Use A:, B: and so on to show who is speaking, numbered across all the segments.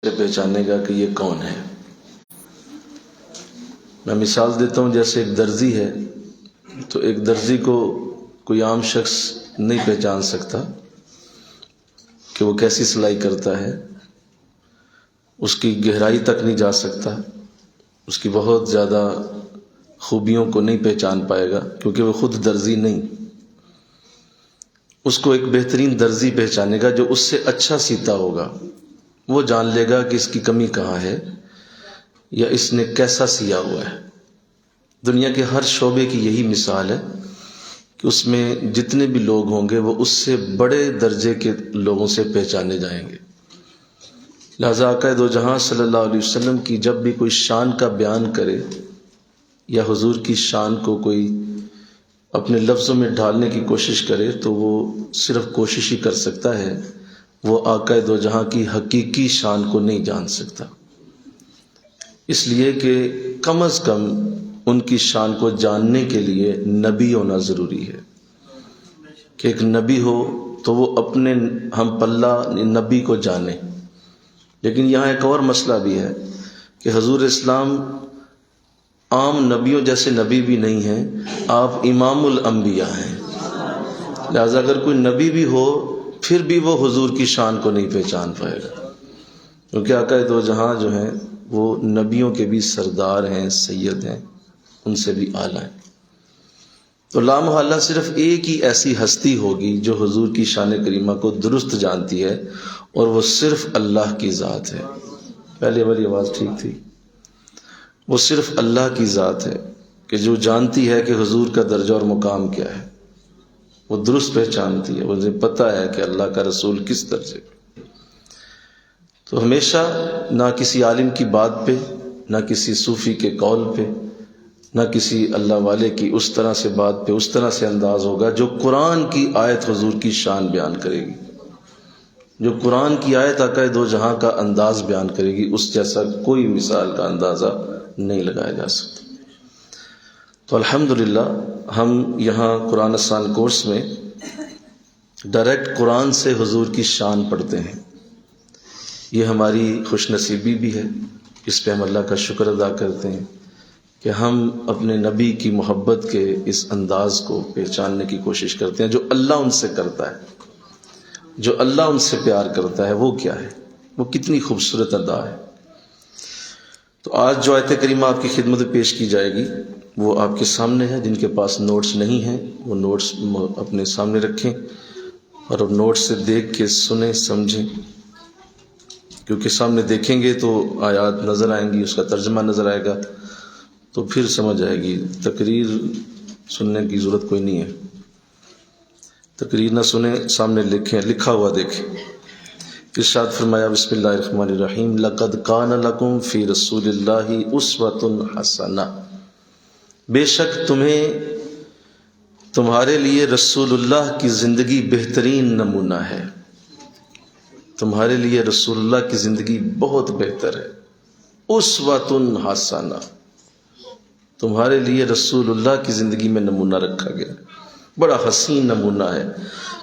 A: سے پہچانے گا کہ یہ کون ہے۔ میں مثال دیتا ہوں، جیسے ایک درزی ہے تو ایک درزی کو کوئی عام شخص نہیں پہچان سکتا کہ وہ کیسی سلائی کرتا ہے، اس کی گہرائی تک نہیں جا سکتا، اس کی بہت زیادہ خوبیوں کو نہیں پہچان پائے گا کیونکہ وہ خود درزی نہیں۔ اس کو ایک بہترین درزی پہچانے گا جو اس سے اچھا سیتا ہوگا، وہ جان لے گا کہ اس کی کمی کہاں ہے یا اس نے کیسا سیا ہوا ہے۔ دنیا کے ہر شعبے کی یہی مثال ہے کہ اس میں جتنے بھی لوگ ہوں گے وہ اس سے بڑے درجے کے لوگوں سے پہچانے جائیں گے۔ لہذا آقا دو جہاں صلی اللہ علیہ وسلم کی جب بھی کوئی شان کا بیان کرے یا حضور کی شان کو کوئی اپنے لفظوں میں ڈھالنے کی کوشش کرے تو وہ صرف کوشش ہی کر سکتا ہے، وہ آقا دو جہاں کی حقیقی شان کو نہیں جان سکتا، اس لیے کہ کم از کم ان کی شان کو جاننے کے لیے نبی ہونا ضروری ہے کہ ایک نبی ہو تو وہ اپنے ہم پلہ نبی کو جانے۔ لیکن یہاں ایک اور مسئلہ بھی ہے کہ حضور اسلام عام نبیوں جیسے نبی بھی نہیں ہیں، آپ امام الانبیاء ہیں۔ لہذا اگر کوئی نبی بھی ہو پھر بھی وہ حضور کی شان کو نہیں پہچان پائے گا، کیونکہ آقا دو جہاں جو ہیں وہ نبیوں کے بھی سردار ہیں، سید ہیں، ان سے بھی اعلیٰ ہیں۔ تو لامحالہ صرف ایک ہی ایسی ہستی ہوگی جو حضور کی شان کریمہ کو درست جانتی ہے، اور وہ صرف اللہ کی ذات ہے۔ پہلے والی آواز ٹھیک تھی؟ وہ صرف اللہ کی ذات ہے کہ جو جانتی ہے کہ حضور کا درجہ اور مقام کیا ہے، وہ درست پہچانتی ہے، مجھے پتہ ہے کہ اللہ کا رسول کس درجے کا۔ تو ہمیشہ نہ کسی عالم کی بات پہ، نہ کسی صوفی کے قول پہ، نہ کسی اللہ والے کی اس طرح سے بات پہ، اس طرح سے انداز ہوگا جو قرآن کی آیت حضور کی شان بیان کرے گی، جو قرآن کی آیت آقا دو جہاں کا انداز بیان کرے گی، اس جیسا کوئی مثال کا اندازہ نہیں لگایا جا سکتا۔ تو الحمدللہ ہم یہاں قرآن آسان کورس میں ڈائریکٹ قرآن سے حضور کی شان پڑھتے ہیں۔ یہ ہماری خوش نصیبی بھی ہے، اس پہ ہم اللہ کا شکر ادا کرتے ہیں کہ ہم اپنے نبی کی محبت کے اس انداز کو پہچاننے کی کوشش کرتے ہیں۔ جو اللہ ان سے کرتا ہے، جو اللہ ان سے پیار کرتا ہے، وہ کیا ہے، وہ کتنی خوبصورت ادا ہے۔ تو آج جو آیت کریمہ آپ کی خدمت میں پیش کی جائے گی وہ آپ کے سامنے ہے۔ جن کے پاس نوٹس نہیں ہیں وہ نوٹس اپنے سامنے رکھیں اور نوٹس سے دیکھ کے سنیں، سمجھیں، کیونکہ سامنے دیکھیں گے تو آیات نظر آئیں گی، اس کا ترجمہ نظر آئے گا تو پھر سمجھ آئے گی۔ تقریر سننے کی ضرورت کوئی نہیں ہے، تقریر نہ سنیں، سامنے لکھیں، لکھا ہوا دیکھیں۔ ارشاد فرمایا بسم اللہ الرحمن الرحیم، لقد کان لکم فی رسول اللہ اسوۃ حسنہ، بے شک تمہارے لیے رسول اللہ کی زندگی بہترین نمونہ ہے۔ تمہارے لیے رسول اللہ کی زندگی بہت بہتر ہے، اسوۃ حسنہ، تمہارے لیے رسول اللہ کی زندگی میں نمونہ رکھا گیا، بڑا حسین نمونہ ہے۔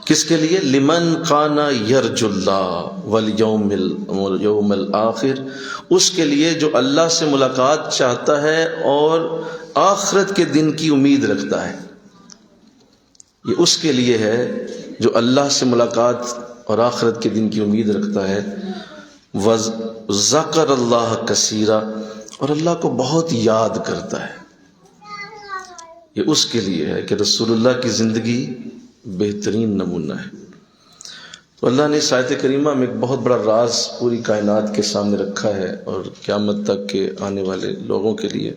A: کس کے لیے؟ لمن کان یرجو اللہ والیوم الآخر، اس کے لیے جو اللہ سے ملاقات چاہتا ہے اور آخرت کے دن کی امید رکھتا ہے۔ یہ اس کے لیے ہے جو اللہ سے ملاقات اور آخرت کے دن کی امید رکھتا ہے۔ وذکر اللہ کثیرا، اور اللہ کو بہت یاد کرتا ہے۔ یہ اس کے لیے ہے کہ رسول اللہ کی زندگی بہترین نمونہ ہے۔ تو اللہ نے اس آیت کریمہ میں ایک بہت بڑا راز پوری کائنات کے سامنے رکھا ہے اور قیامت تک کے آنے والے لوگوں کے لیے،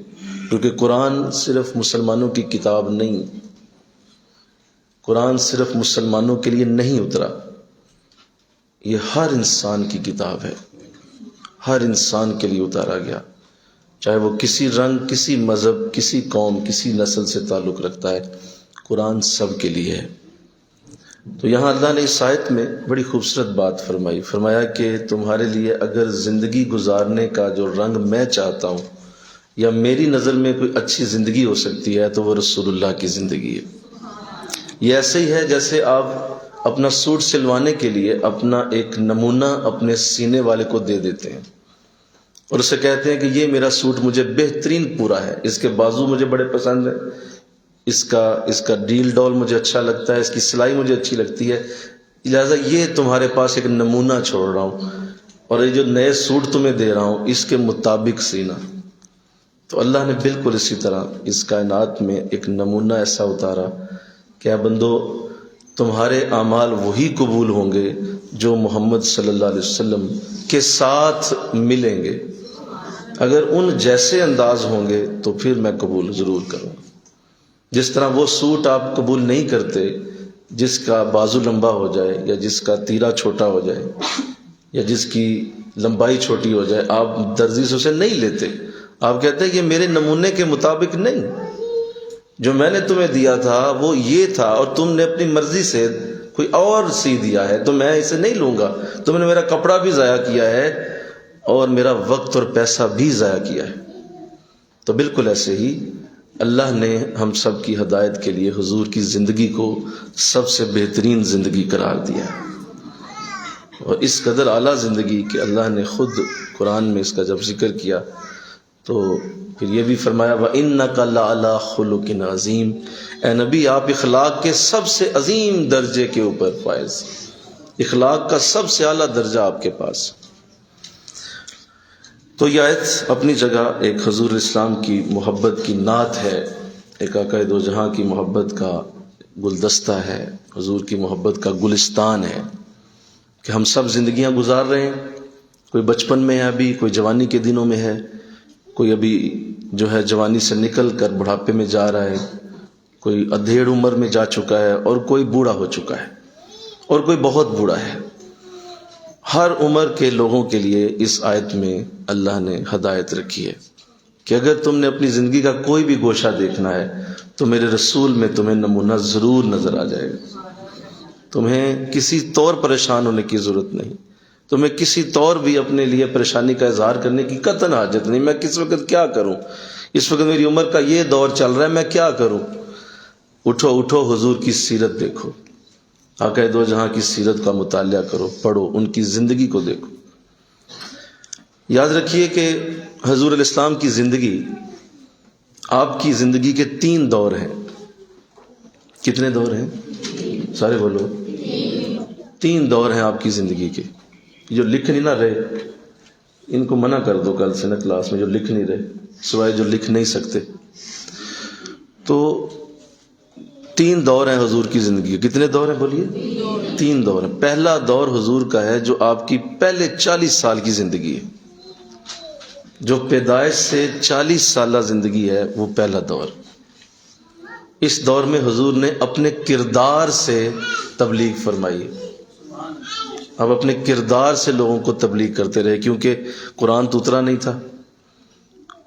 A: کیونکہ قرآن صرف مسلمانوں کی کتاب نہیں، قرآن صرف مسلمانوں کے لیے نہیں اترا، یہ ہر انسان کی کتاب ہے، ہر انسان کے لیے اتارا گیا، چاہے وہ کسی رنگ، کسی مذہب، کسی قوم، کسی نسل سے تعلق رکھتا ہے، قرآن سب کے لیے ہے۔ تو یہاں اللہ نے اس آیت میں بڑی خوبصورت بات فرمایا کہ تمہارے لیے اگر زندگی گزارنے کا جو رنگ میں چاہتا ہوں یا میری نظر میں کوئی اچھی زندگی ہو سکتی ہے تو وہ رسول اللہ کی زندگی ہے۔ یہ ایسے ہی ہے جیسے آپ اپنا سوٹ سلوانے کے لیے اپنا ایک نمونہ اپنے سینے والے کو دے دیتے ہیں اور اسے کہتے ہیں کہ یہ میرا سوٹ مجھے بہترین پورا ہے، اس کے بازو مجھے بڑے پسند ہیں، اس کا ڈیل ڈول مجھے اچھا لگتا ہے، اس کی سلائی مجھے اچھی لگتی ہے، لہٰذا یہ تمہارے پاس ایک نمونہ چھوڑ رہا ہوں اور یہ جو نئے سوٹ تمہیں دے رہا ہوں اس کے مطابق سینا۔ تو اللہ نے بالکل اسی طرح اس کائنات میں ایک نمونہ ایسا اتارا کہ اے بندو تمہارے اعمال وہی قبول ہوں گے جو محمد صلی اللہ علیہ وسلم کے ساتھ ملیں گے، اگر ان جیسے انداز ہوں گے تو پھر میں قبول ضرور کروں گا۔ جس طرح وہ سوٹ آپ قبول نہیں کرتے جس کا بازو لمبا ہو جائے یا جس کا تیرا چھوٹا ہو جائے یا جس کی لمبائی چھوٹی ہو جائے، آپ درزی سے اسے نہیں لیتے، آپ کہتے ہیں یہ میرے نمونے کے مطابق نہیں، جو میں نے تمہیں دیا تھا وہ یہ تھا اور تم نے اپنی مرضی سے کوئی اور سی دیا ہے تو میں اسے نہیں لوں گا، تم نے میرا کپڑا بھی ضائع کیا ہے اور میرا وقت اور پیسہ بھی ضائع کیا ہے۔ تو بالکل ایسے ہی اللہ نے ہم سب کی ہدایت کے لیے حضور کی زندگی کو سب سے بہترین زندگی قرار دیا ہے، اور اس قدر اعلیٰ زندگی کہ اللہ نے خود قرآن میں اس کا جب ذکر کیا تو پھر یہ بھی فرمایا وَإِنَّكَ لَعَلَىٰ خُلُقٍ عَظِيمٍ، اے نبی آپ اخلاق کے سب سے عظیم درجے کے اوپر فائز، اخلاق کا سب سے اعلیٰ درجہ آپ کے پاس۔ تو یہ آیت اپنی جگہ ایک حضور اسلام کی محبت کی نعت ہے، ایک آقا دو جہاں کی محبت کا گلدستہ ہے، حضور کی محبت کا گلستان ہے کہ ہم سب زندگیاں گزار رہے ہیں، کوئی بچپن میں ہے، ابھی کوئی جوانی کے دنوں میں ہے، کوئی ابھی جو ہے جوانی سے نکل کر بڑھاپے میں جا رہا ہے، کوئی ادھیڑ عمر میں جا چکا ہے اور کوئی بوڑھا ہو چکا ہے اور کوئی بہت بوڑھا ہے۔ ہر عمر کے لوگوں کے لیے اس آیت میں اللہ نے ہدایت رکھی ہے کہ اگر تم نے اپنی زندگی کا کوئی بھی گوشہ دیکھنا ہے تو میرے رسول میں تمہیں نمونہ ضرور نظر آ جائے گا، تمہیں کسی طور پریشان ہونے کی ضرورت نہیں، تمہیں کسی طور بھی اپنے لیے پریشانی کا اظہار کرنے کی قطعاً حاجت نہیں، میں کس وقت کیا کروں، اس وقت میری عمر کا یہ دور چل رہا ہے، میں کیا کروں۔ اٹھو اٹھو حضور کی سیرت دیکھو، آقا دو جہاں کی سیرت کا مطالعہ کرو، پڑھو، ان کی زندگی کو دیکھو۔ یاد رکھیے کہ حضور علیہ السلام کی زندگی آپ کی زندگی کے 3 دور ہیں۔ کتنے دور ہیں؟ سارے بولو۔ 3 دور ہیں آپ کی زندگی کے، جو لکھ نہیں نہ رہے ان کو منع کر دو کل سے نا کلاس میں، جو لکھ نہیں رہے سوائے جو لکھ نہیں سکتے۔ تو 3 دور ہیں حضور کی زندگی کے۔ کتنے دور ہیں بولیے؟ 3 دور ہیں۔ پہلا دور حضور کا ہے جو آپ کی پہلے 40 سال کی زندگی ہے، جو پیدائش سے 40 سالہ زندگی ہے، وہ پہلا دور۔ اس دور میں حضور نے اپنے کردار سے تبلیغ فرمائی، اب اپنے کردار سے لوگوں کو تبلیغ کرتے رہے، کیونکہ قرآن تو اترا نہیں تھا،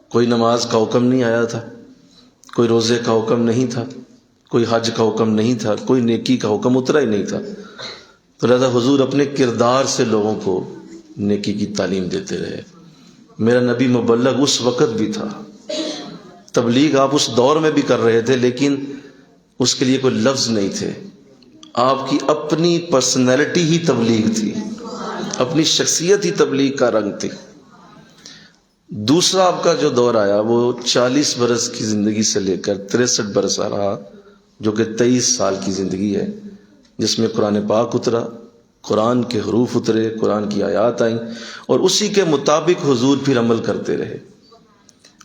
A: کوئی نماز کا حکم نہیں آیا تھا، کوئی روزے کا حکم نہیں تھا، کوئی حج کا حکم نہیں تھا، کوئی نیکی کا حکم اترا ہی نہیں تھا، تو لہذا حضور اپنے کردار سے لوگوں کو نیکی کی تعلیم دیتے رہے۔ میرا نبی مبلغ اس وقت بھی تھا، تبلیغ آپ اس دور میں بھی کر رہے تھے، لیکن اس کے لیے کوئی لفظ نہیں تھے، آپ کی اپنی پرسنالٹی ہی تبلیغ تھی، اپنی شخصیت ہی تبلیغ کا رنگ تھی۔ دوسرا آپ کا جو دور آیا وہ 40 برس کی زندگی سے لے کر 63 برس رہا، جو کہ 23 سال کی زندگی ہے، جس میں قرآن پاک اترا، قرآن کے حروف اترے، قرآن کی آیات آئیں، اور اسی کے مطابق حضور پھر عمل کرتے رہے،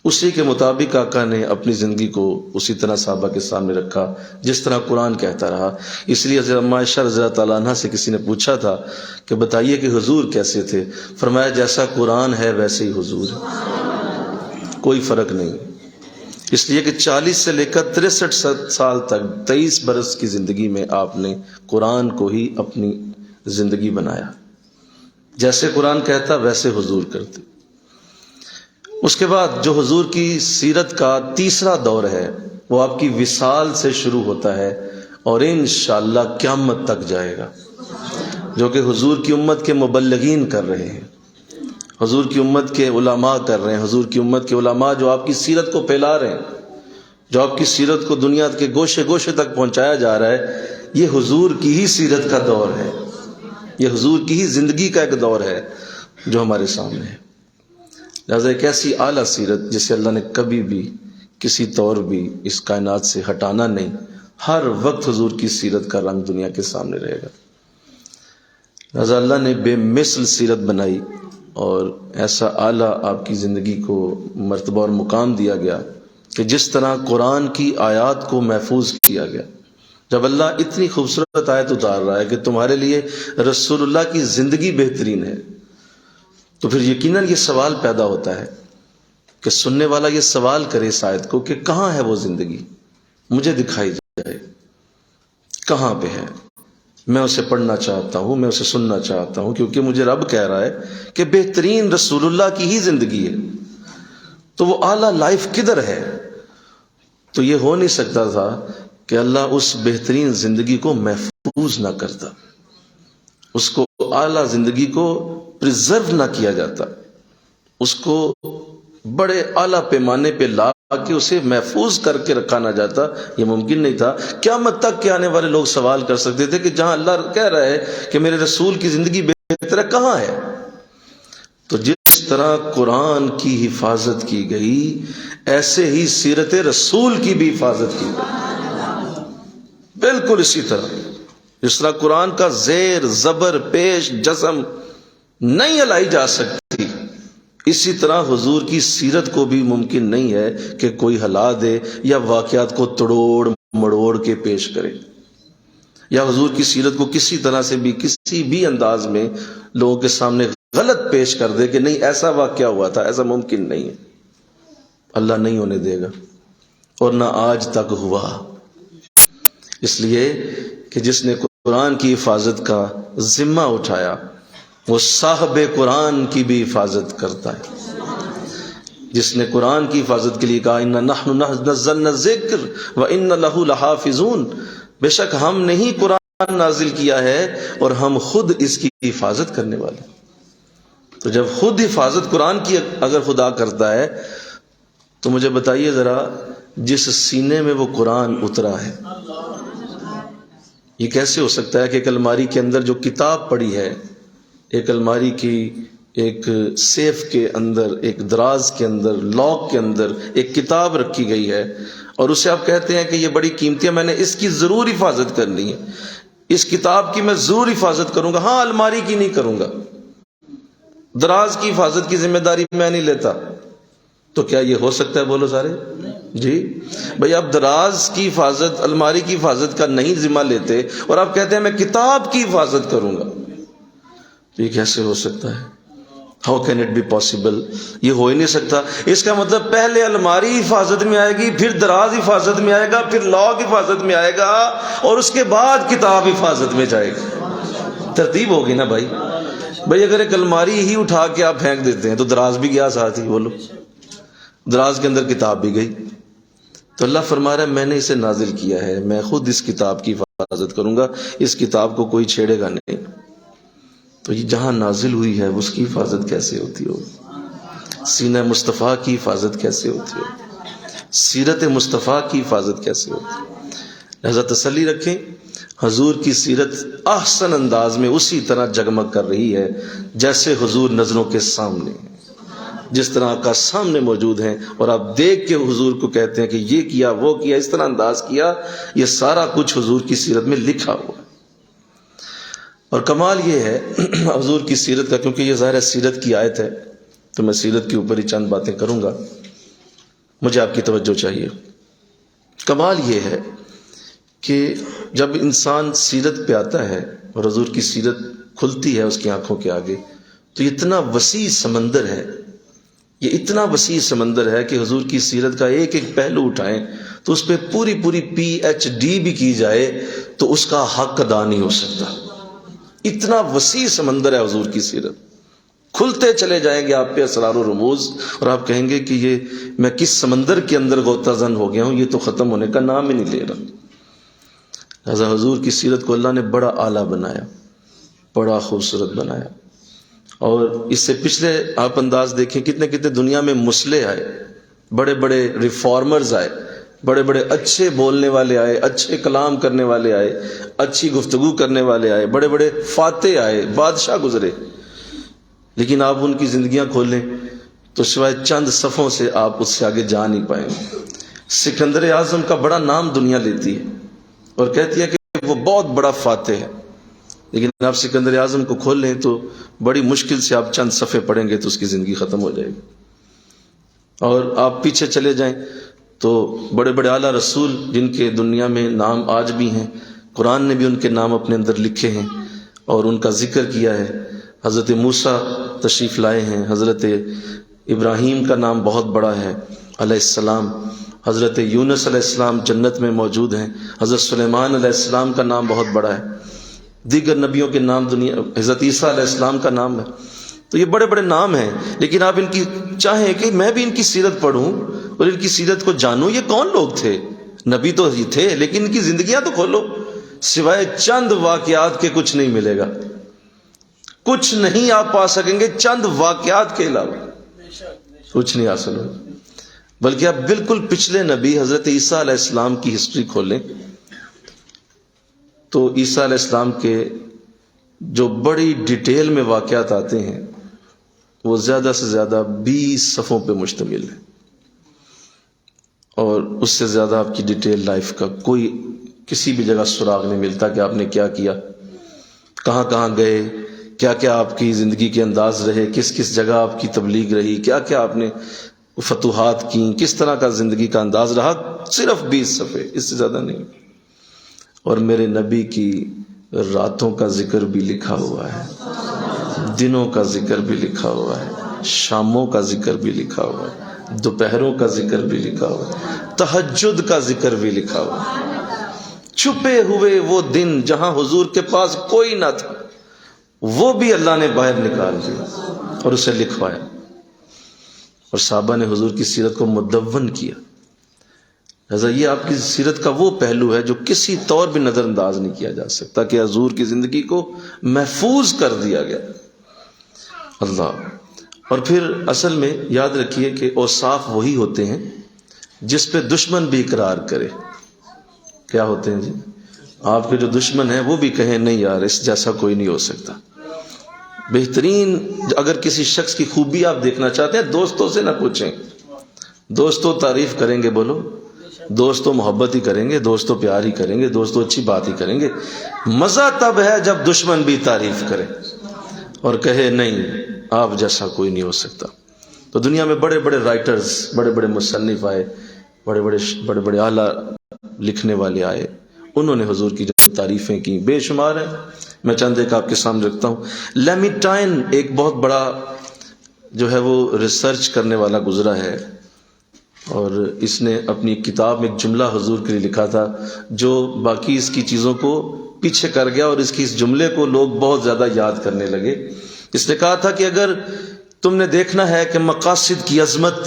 A: اسی کے مطابق آقا نے اپنی زندگی کو اسی طرح صحابہ کے سامنے رکھا جس طرح قرآن کہتا رہا۔ اس لیے حضرت اما عائشہ رضی اللہ تعالیٰ عنہ سے کسی نے پوچھا تھا کہ بتائیے کہ حضور کیسے تھے، فرمایا جیسا قرآن ہے ویسے ہی حضور ہے، کوئی فرق نہیں۔ اس لیے کہ 40 سے لے کر 63 سال تک 23 برس کی زندگی میں آپ نے قرآن کو ہی اپنی زندگی بنایا، جیسے قرآن کہتا ویسے حضور کرتے۔ اس کے بعد جو حضور کی سیرت کا تیسرا دور ہے وہ آپ کی وصال سے شروع ہوتا ہے اور انشاءاللہ قیامت تک جائے گا، جو کہ حضور کی امت کے مبلغین کر رہے ہیں، حضور کی امت کے علماء کر رہے ہیں، حضور کی امت کے علماء جو آپ کی سیرت کو پھیلا رہے ہیں، جو آپ کی سیرت کو دنیا کے گوشے گوشے تک پہنچایا جا رہا ہے یہ حضور کی ہی سیرت کا دور ہے، یہ حضور کی ہی زندگی کا ایک دور ہے جو ہمارے سامنے ہے۔ لہٰذا ایک ایسی اعلیٰ سیرت جسے اللہ نے کبھی بھی کسی طور بھی اس کائنات سے ہٹانا نہیں، ہر وقت حضور کی سیرت کا رنگ دنیا کے سامنے رہے گا۔ لہٰذا اللہ نے بے مثل سیرت بنائی اور ایسا اعلیٰ آپ کی زندگی کو مرتبہ اور مقام دیا گیا کہ جس طرح قرآن کی آیات کو محفوظ کیا گیا۔ جب اللہ اتنی خوبصورت آیت اتار رہا ہے کہ تمہارے لیے رسول اللہ کی زندگی بہترین ہے، تو پھر یقیناً یہ سوال پیدا ہوتا ہے کہ سننے والا یہ سوال کرے اس آیت کو کہ کہاں ہے وہ زندگی، مجھے دکھائی جائے، کہاں پہ ہے؟ میں اسے پڑھنا چاہتا ہوں، میں اسے سننا چاہتا ہوں، کیونکہ مجھے رب کہہ رہا ہے کہ بہترین رسول اللہ کی ہی زندگی ہے، تو وہ اعلیٰ لائف کدھر ہے؟ تو یہ ہو نہیں سکتا تھا کہ اللہ اس بہترین زندگی کو محفوظ نہ کرتا، اس کو اعلیٰ زندگی کو پریزرو نہ کیا جاتا، اس کو بڑے اعلیٰ پیمانے پہ لا کہ اسے محفوظ کر کے رکھا نہ جاتا، یہ ممکن نہیں تھا۔ قیامت تک کے آنے والے لوگ سوال کر سکتے تھے کہ جہاں اللہ کہہ رہا ہے کہ میرے رسول کی زندگی بہتر ہے، کہاں ہے؟ تو جس طرح قرآن کی حفاظت کی گئی، ایسے ہی سیرت رسول کی بھی حفاظت کی گئی، بالکل اسی طرح جس طرح قرآن کا زیر زبر پیش جزم نہیں ہلائی جا سکتی، اسی طرح حضور کی سیرت کو بھی ممکن نہیں ہے کہ کوئی ہلا دے یا واقعات کو توڑ مڑوڑ کے پیش کرے، یا حضور کی سیرت کو کسی طرح سے بھی کسی بھی انداز میں لوگوں کے سامنے غلط پیش کر دے کہ نہیں ایسا واقعہ ہوا تھا، ایسا ممکن نہیں ہے، اللہ نہیں ہونے دے گا، اور نہ آج تک ہوا۔ اس لیے کہ جس نے قرآن کی حفاظت کا ذمہ اٹھایا وہ صاحب قرآن کی بھی حفاظت کرتا ہے۔ جس نے قرآن کی حفاظت کے لیے کہا اِنَّا نَحْنُ نَزَّلْنَا الذِّكْرَ وَإِنَّ لَهُ لَحَافِظُونَ، بے شک ہم نے ہی قرآن نازل کیا ہے اور ہم خود اس کی حفاظت کرنے والے۔ تو جب خود حفاظت قرآن کی اگر خدا کرتا ہے تو مجھے بتائیے ذرا، جس سینے میں وہ قرآن اترا ہے، یہ کیسے ہو سکتا ہے کہ ایک الماری کے اندر جو کتاب پڑی ہے، ایک الماری کی ایک سیف کے اندر، ایک دراز کے اندر، لاک کے اندر ایک کتاب رکھی گئی ہے، اور اسے آپ کہتے ہیں کہ یہ بڑی قیمتی ہے، میں نے اس کی ضرور حفاظت کرنی ہے، اس کتاب کی میں ضرور حفاظت کروں گا، ہاں الماری کی نہیں کروں گا، دراز کی حفاظت کی ذمہ داری میں نہیں لیتا، تو کیا یہ ہو سکتا ہے؟ بولو سارے جی بھئی، آپ دراز کی حفاظت، الماری کی حفاظت کا نہیں ذمہ لیتے اور آپ کہتے ہیں میں کتاب کی حفاظت کروں گا، تو یہ کیسے ہو سکتا ہے؟ How can it be possible? یہ ہو ہی نہیں سکتا۔ اس کا مطلب پہلے الماری حفاظت میں آئے گی، پھر دراز حفاظت میں آئے گا، پھر لاک حفاظت میں آئے گا، اور اس کے بعد کتاب حفاظت میں جائے گی۔ ترتیب ہوگی نا بھائی۔ بھئی اگر ایک الماری ہی اٹھا کے آپ پھینک دیتے ہیں تو دراز بھی گیا ساتھ ہی، بولو، دراز کے اندر کتاب بھی گئی۔ تو اللہ فرما رہا ہے میں نے اسے نازل کیا ہے، میں خود اس کتاب کی حفاظت کروں گا، اس کتاب کو کوئی چھیڑے گا نہیں۔ تو یہ جہاں نازل ہوئی ہے اس کی حفاظت کیسے ہوتی ہوگی؟ سینہ مصطفیٰ کی حفاظت کیسے ہوتی ہوگی؟ سیرت مصطفیٰ کی حفاظت کیسے ہوتی ہے؟ لہذا تسلی رکھیں، حضور کی سیرت احسن انداز میں اسی طرح جگمگ کر رہی ہے جیسے حضور نظروں کے سامنے ہیں، جس طرح آقا سامنے موجود ہیں، اور آپ دیکھ کے حضور کو کہتے ہیں کہ یہ کیا، وہ کیا، اس طرح انداز کیا، یہ سارا کچھ حضور کی سیرت میں لکھا ہوا ہے۔ اور کمال یہ ہے حضور کی سیرت کا، کیونکہ یہ ظاہر سیرت کی آیت ہے تو میں سیرت کے اوپر ہی چند باتیں کروں گا، مجھے آپ کی توجہ چاہیے۔ کمال یہ ہے کہ جب انسان سیرت پہ آتا ہے اور حضور کی سیرت کھلتی ہے اس کی آنکھوں کے آگے، تو اتنا وسیع سمندر ہے، یہ اتنا وسیع سمندر ہے کہ حضور کی سیرت کا ایک ایک پہلو اٹھائیں تو اس پہ پوری پوری PhD بھی کی جائے تو اس کا حق ادا نہیں ہو سکتا۔ اتنا وسیع سمندر ہے حضور کی سیرت، کھلتے چلے جائیں گے آپ پہ اسرار و رموز، اور آپ کہیں گے کہ یہ میں کس سمندر کے اندر غوطہ زن ہو گیا ہوں، یہ تو ختم ہونے کا نام ہی نہیں لے رہا۔ لہذا حضور کی سیرت کو اللہ نے بڑا اعلیٰ بنایا، بڑا خوبصورت بنایا، اور اس سے پچھلے آپ انداز دیکھیں، کتنے کتنے دنیا میں مسلح آئے، بڑے بڑے ریفارمرز آئے، بڑے بڑے اچھے بولنے والے آئے، اچھے کلام کرنے والے آئے، اچھی گفتگو کرنے والے آئے، بڑے بڑے فاتح آئے، بادشاہ گزرے، لیکن آپ ان کی زندگیاں کھولیں تو سوائے چند صفوں سے آپ اس سے آگے جا نہیں پائیں گے۔ سکندر اعظم کا بڑا نام دنیا لیتی ہے اور کہتی ہے کہ وہ بہت بڑا فاتح ہے، لیکن آپ سکندر اعظم کو کھول لیں تو بڑی مشکل سے آپ چند صفحے پڑھیں گے تو اس کی زندگی ختم ہو جائے گی۔ اور آپ پیچھے چلے جائیں تو بڑے بڑے اعلیٰ رسول جن کے دنیا میں نام آج بھی ہیں، قرآن نے بھی ان کے نام اپنے اندر لکھے ہیں اور ان کا ذکر کیا ہے۔ حضرت موسیٰ تشریف لائے ہیں، حضرت ابراہیم کا نام بہت بڑا ہے علیہ السلام، حضرت یونس علیہ السلام جنت میں موجود ہیں، حضرت سلیمان علیہ السلام کا نام بہت بڑا ہے، دیگر نبیوں کے نام دنیا، حضرت عیسیٰ علیہ السلام کا نام ہے۔ تو یہ بڑے بڑے نام ہیں، لیکن آپ ان کی چاہیں کہ میں بھی ان کی سیرت پڑھوں اور ان کی سیرت کو جانوں، یہ کون لوگ تھے؟ نبی تو ہی تھے، لیکن ان کی زندگیاں تو کھولو، سوائے چند واقعات کے کچھ نہیں ملے گا، کچھ نہیں آپ پا سکیں گے چند واقعات کے علاوہ، کچھ نہیں حاصل ہوگا۔ بلکہ آپ بالکل پچھلے نبی حضرت عیسیٰ علیہ السلام کی ہسٹری کھولیں تو عیسیٰ علیہ السلام کے جو بڑی ڈیٹیل میں واقعات آتے ہیں وہ زیادہ سے زیادہ 20 صفوں پہ مشتمل ہے، اور اس سے زیادہ آپ کی ڈیٹیل لائف کا کوئی کسی بھی جگہ سراغ نہیں ملتا کہ آپ نے کیا کیا، کہاں کہاں گئے، کیا کیا آپ کی زندگی کے انداز رہے، کس کس جگہ آپ کی تبلیغ رہی، کیا کیا آپ نے فتوحات کی، کس طرح کا زندگی کا انداز رہا، صرف 20 صفحے، اس سے زیادہ نہیں۔ اور میرے نبی کی راتوں کا ذکر بھی لکھا ہوا ہے، دنوں کا ذکر بھی لکھا ہوا ہے، شاموں کا ذکر بھی لکھا ہوا ہے، دوپہروں کا ذکر بھی لکھا ہوا ہے، تہجد کا ذکر بھی لکھا ہوا ہے۔ چھپے ہوئے وہ دن جہاں حضور کے پاس کوئی نہ تھا، وہ بھی اللہ نے باہر نکال دیا اور اسے لکھوایا، اور صحابہ نے حضور کی سیرت کو مدون کیا۔ لہذا یہ آپ کی سیرت کا وہ پہلو ہے جو کسی طور بھی نظر انداز نہیں کیا جا سکتا کہ حضور کی زندگی کو محفوظ کر دیا گیا۔ اللہ، اور پھر اصل میں یاد رکھیے کہ اوصاف وہی ہوتے ہیں جس پہ دشمن بھی اقرار کرے۔ کیا ہوتے ہیں جی؟ آپ کے جو دشمن ہیں وہ بھی کہیں نہیں یار اس جیسا کوئی نہیں ہو سکتا۔ بہترین اگر کسی شخص کی خوبی آپ دیکھنا چاہتے ہیں دوستوں سے نہ پوچھیں، دوستوں تعریف کریں گے، بولو دوستوں محبت ہی کریں گے، دوستوں پیار ہی کریں گے، دوستوں اچھی بات ہی کریں گے۔ مزہ تب ہے جب دشمن بھی تعریف کرے اور کہے نہیں آپ جیسا کوئی نہیں ہو سکتا۔ تو دنیا میں بڑے بڑے رائٹرز، بڑے بڑے مصنف آئے، بڑے بڑے اعلیٰ لکھنے والے آئے، انہوں نے حضور کی جو تعریفیں کی بے شمار ہیں، میں چند ایک آپ کے سامنے رکھتا ہوں۔ لیمیٹائن ایک بہت بڑا جو ہے وہ ریسرچ کرنے والا گزرا ہے، اور اس نے اپنی کتاب میں ایک جملہ حضور کے لیے لکھا تھا جو باقی اس کی چیزوں کو پیچھے کر گیا، اور اس کی اس جملے کو لوگ بہت زیادہ یاد کرنے لگے۔ اس نے کہا تھا کہ اگر تم نے دیکھنا ہے کہ مقاصد کی عظمت،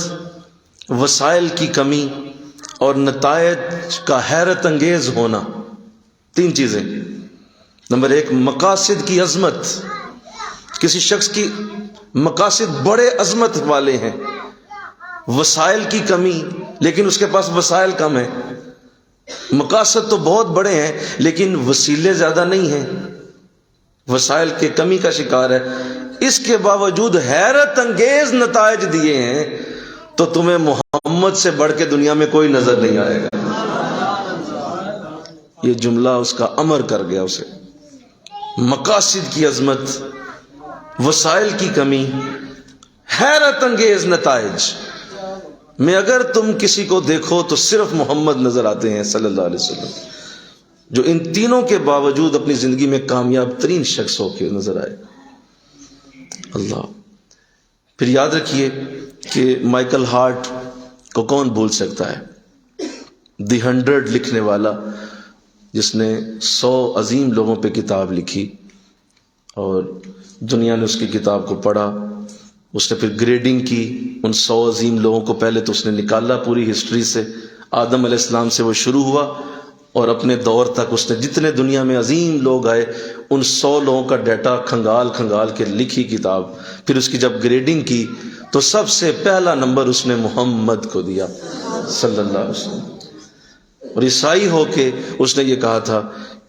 A: وسائل کی کمی اور نتائج کا حیرت انگیز ہونا، تین چیزیں۔ نمبر ایک، مقاصد کی عظمت، کسی شخص کی مقاصد بڑے عظمت والے ہیں، وسائل کی کمی لیکن اس کے پاس وسائل کم ہیں، مقاصد تو بہت بڑے ہیں لیکن وسیلے زیادہ نہیں ہیں، وسائل کے کمی کا شکار ہے، اس کے باوجود حیرت انگیز نتائج دیے ہیں، تو تمہیں محمد سے بڑھ کے دنیا میں کوئی نظر نہیں آئے گا۔ یہ جملہ اس کا امر کر گیا اسے۔ مقاصد کی عظمت، وسائل کی کمی، حیرت انگیز نتائج میں اگر تم کسی کو دیکھو تو صرف محمد نظر آتے ہیں صلی اللہ علیہ وسلم، جو ان تینوں کے باوجود اپنی زندگی میں کامیاب ترین شخص ہو کے نظر آئے۔ اللہ، پھر یاد رکھیے کہ مائیکل ہارٹ کو کون بھول سکتا ہے، دی 100 لکھنے والا، جس نے 100 عظیم لوگوں پہ کتاب لکھی، اور دنیا نے اس کی کتاب کو پڑھا، اس نے پھر گریڈنگ کی ان 100 عظیم لوگوں کو۔ پہلے تو اس نے نکالا پوری ہسٹری سے، آدم علیہ السلام سے وہ شروع ہوا، اور اپنے دور تک اس نے جتنے دنیا میں عظیم لوگ آئے ان 100 لوگوں کا ڈیٹا کھنگال کے لکھی کتاب۔ پھر اس کی جب گریڈنگ کی تو سب سے پہلا نمبر اس نے محمد کو دیا صلی اللہ علیہ وسلم۔ اور عیسائی ہو کے اس نے یہ کہا تھا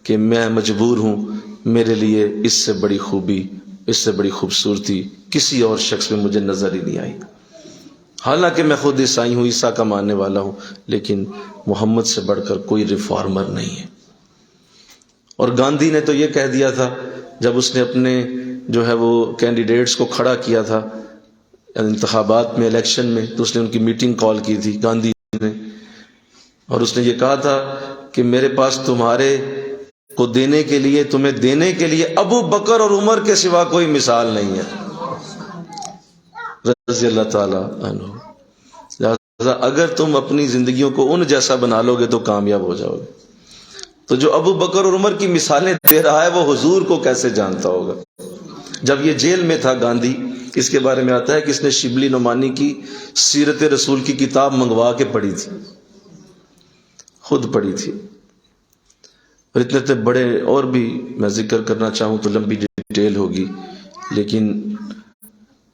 A: کہ میں مجبور ہوں، میرے لیے اس سے بڑی خوبی، اس سے بڑی خوبصورتی کسی اور شخص میں مجھے نظر ہی نہیں آئی۔ حالانکہ میں خود عیسائی ہوں، عیسیٰ کا ماننے والا ہوں، لیکن محمد سے بڑھ کر کوئی ریفارمر نہیں ہے۔ اور گاندھی نے تو یہ کہہ دیا تھا جب اس نے اپنے جو ہے وہ کینڈیڈیٹس کو کھڑا کیا تھا انتخابات میں، الیکشن میں، تو اس نے ان کی میٹنگ کال کی تھی گاندھی نے، اور اس نے یہ کہا تھا کہ میرے پاس تمہارے کو دینے کے لیے، تمہیں دینے کے لیے ابو بکر اور عمر کے سوا کوئی مثال نہیں ہے، رضی اللہ تعالی عنہ۔ لہذا اگر تم اپنی زندگیوں کو ان جیسا بنا لو گے تو کامیاب ہو جاؤ گے۔ تو جو ابو بکر اور عمر کی مثالیں دے رہا ہے وہ حضور کو کیسے جانتا ہوگا؟ جب یہ جیل میں تھا گاندھی، اس کے بارے میں آتا ہے کہ اس نے شبلی نعمانی کی سیرت رسول کی کتاب منگوا کے پڑھی تھی، خود پڑھی تھی، اور اتنے بڑے اور بھی میں ذکر کرنا چاہوں تو لمبی ڈیٹیل ہوگی، لیکن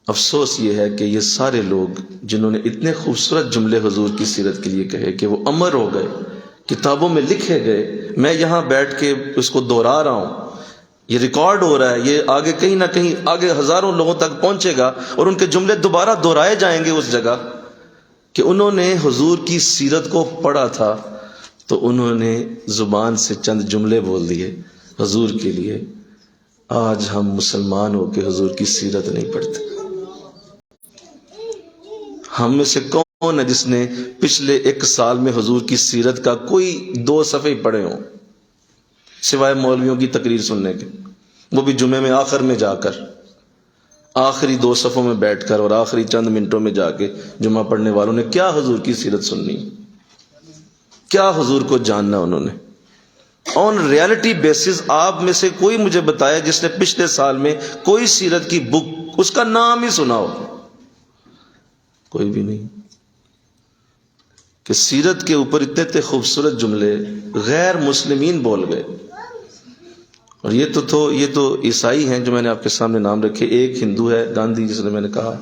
A: افسوس یہ ہے کہ یہ سارے لوگ جنہوں نے اتنے خوبصورت جملے حضور کی سیرت کے لیے کہے کہ وہ امر ہو گئے، کتابوں میں لکھے گئے، میں یہاں بیٹھ کے اس کو دہرا رہا ہوں، یہ ریکارڈ ہو رہا ہے، یہ آگے کہیں نہ کہیں آگے ہزاروں لوگوں تک پہنچے گا، اور ان کے جملے دوبارہ دہرائے جائیں گے اس جگہ کہ انہوں نے حضور کی سیرت کو پڑھا تھا تو انہوں نے زبان سے چند جملے بول دیے حضور کے لیے۔ آج ہم مسلمان ہو کے حضور کی سیرت نہیں پڑھتے۔ ہم میں سے کون ہے جس نے پچھلے 1 سال میں حضور کی سیرت کا کوئی 2 صفحے پڑھے ہوں، سوائے مولویوں کی تقریر سننے کے، وہ بھی جمعے میں آخر میں جا کر، آخری 2 صفوں میں بیٹھ کر اور آخری چند منٹوں میں جا کے جمعہ پڑھنے والوں نے کیا حضور کی سیرت سننی، کیا حضور کو جاننا انہوں نے؟ آن ریالٹی بیسز آپ میں سے کوئی مجھے بتائے جس نے پچھلے سال میں کوئی سیرت کی بک اس کا نام ہی سنا ہو؟ کوئی بھی نہیں۔ کہ سیرت کے اوپر اتنے خوبصورت جملے غیر مسلمین بول گئے، اور یہ تو عیسائی ہیں جو میں نے آپ کے سامنے نام رکھے۔ ایک ہندو ہے گاندھی، جس نے میں نے کہا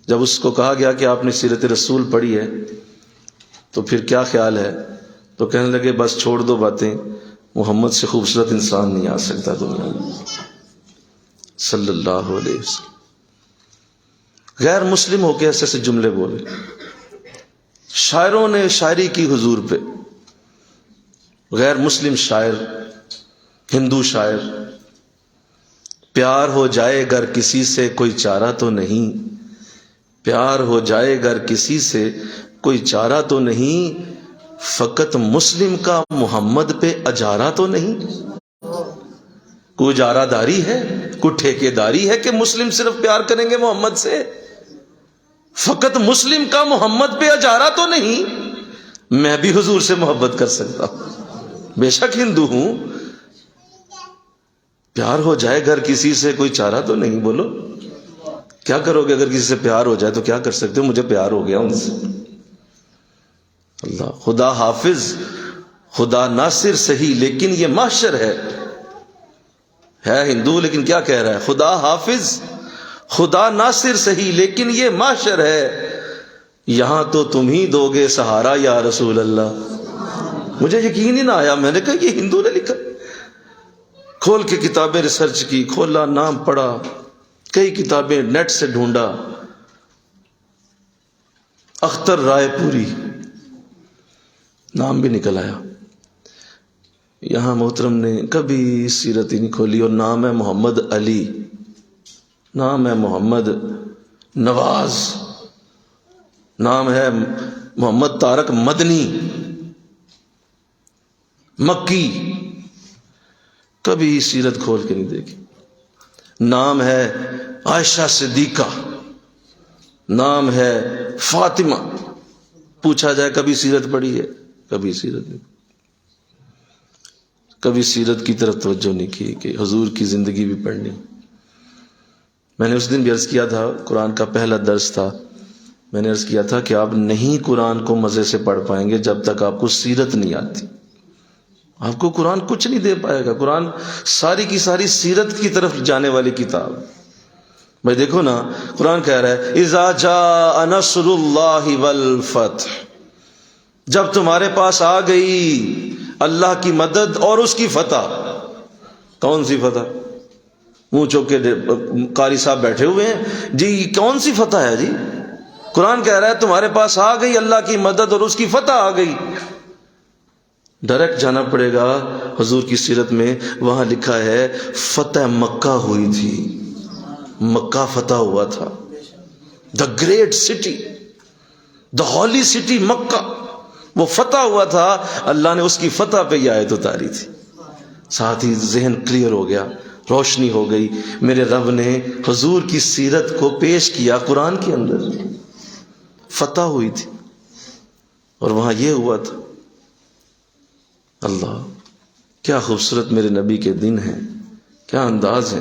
A: جب اس کو کہا گیا کہ آپ نے سیرت رسول پڑھی ہے تو پھر کیا خیال ہے، تو کہنے لگے بس چھوڑ دو باتیں، محمد سے خوبصورت انسان نہیں آ سکتا دنیا میں، صلی اللہ علیہ وسلم۔ غیر مسلم ہو کے ایسے ایسے جملے بولے، شاعروں نے شاعری کی حضور پہ، غیر مسلم شاعر، ہندو شاعر، پیار ہو جائے گر کسی سے کوئی چارہ تو نہیں، پیار ہو جائے گر کسی سے کوئی چارہ تو نہیں، فقط مسلم کا محمد پہ اجارہ تو نہیں۔ کوئی اجارہ داری ہے، کوئی ٹھیکے داری ہے کہ مسلم صرف پیار کریں گے محمد سے؟ فقط مسلم کا محمد پہ اجارہ تو نہیں۔ میں بھی حضور سے محبت کر سکتا ہوں، بے شک ہندو ہوں، پیار ہو جائے گر کسی سے کوئی چارہ تو نہیں۔ بولو کیا کرو گے اگر کسی سے پیار ہو جائے تو کیا کر سکتے ہو؟ مجھے پیار ہو گیا ان سے۔ اللہ خدا حافظ، خدا ناصر صحیح، لیکن یہ محشر ہے ہندو لیکن کیا کہہ رہا ہے؟ خدا حافظ، خدا ناصر صحیح، لیکن یہ محشر ہے، یہاں تو تم ہی دو گے سہارا یا رسول اللہ۔ مجھے یقین ہی نہ آیا، میں نے کہا یہ ہندو نے لکھا۔ کھول کے کتابیں ریسرچ کی، کھولا، نام پڑھا، کئی کتابیں نیٹ سے ڈھونڈا، اختر رائے پوری نام بھی نکل آیا۔ یہاں محترم نے کبھی سیرت ہی نہیں کھولی، اور نام ہے محمد علی، نام ہے محمد نواز، نام ہے محمد طارق مدنی مکی، کبھی سیرت کھول کے نہیں دیکھی۔ نام ہے عائشہ صدیقہ، نام ہے فاطمہ، پوچھا جائے کبھی سیرت پڑھی ہے؟ کبھی سیرت نہیں، کبھی سیرت کی طرف توجہ نہیں کی کہ حضور کی زندگی بھی پڑھنی۔ میں نے اس دن بھی عرض کیا تھا، قرآن کا پہلا درس تھا، میں نے عرض کیا تھا کہ آپ نہیں قرآن کو مزے سے پڑھ پائیں گے جب تک آپ کو سیرت نہیں آتی۔ آپ کو قرآن کچھ نہیں دے پائے گا، قرآن ساری کی ساری سیرت کی طرف جانے والی کتاب۔ بھائی دیکھو نا، قرآن کہہ رہا ہے اذا جاء نصر اللہ والفتح، جب تمہارے پاس آ گئی اللہ کی مدد اور اس کی فتح. کون سی فتح؟ منہ چوک کے قاری صاحب بیٹھے ہوئے ہیں جی، کون سی فتح ہے جی؟ قرآن کہہ رہا ہے تمہارے پاس آ گئی اللہ کی مدد اور اس کی فتح آ گئی. ڈائریکٹ جانا پڑے گا حضور کی سیرت میں، وہاں لکھا ہے فتح مکہ ہوئی تھی، مکہ فتح ہوا تھا. The great city, the holy city Mecca, وہ فتح ہوا تھا. اللہ نے اس کی فتح پہ یہ آیت اتاری تھی. ساتھ ہی ذہن کلیئر ہو گیا، روشنی ہو گئی. میرے رب نے حضور کی سیرت کو پیش کیا قرآن کے اندر، فتح ہوئی تھی اور وہاں یہ ہوا تھا. اللہ، کیا خوبصورت میرے نبی کے دن ہیں، کیا انداز ہے،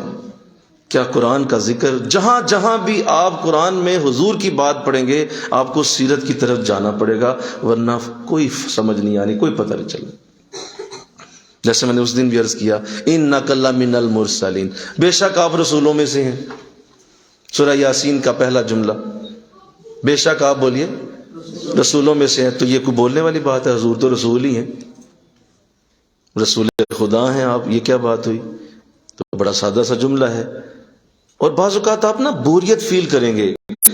A: کیا قرآن کا ذکر. جہاں جہاں بھی آپ قرآن میں حضور کی بات پڑھیں گے آپ کو سیرت کی طرف جانا پڑے گا، ورنہ کوئی سمجھ نہیں آنی، کوئی پتہ نہیں چلے. جیسے میں نے اس دن بھی عرض کیا، اِنَّكَ لَمِنَ الْمُرْسَلِينَ، بے شک آپ رسولوں میں سے ہیں. سورہ یاسین کا پہلا جملہ، بے شک آپ بولیے رسولوں میں سے ہیں. تو یہ کوئی بولنے والی بات ہے؟ حضور تو رسول ہی ہیں، رسول خدا ہیں آپ، یہ کیا بات ہوئی؟ تو بڑا سادہ سا جملہ ہے. اور بعض اوقات آپ نا بوریت فیل کریں گے،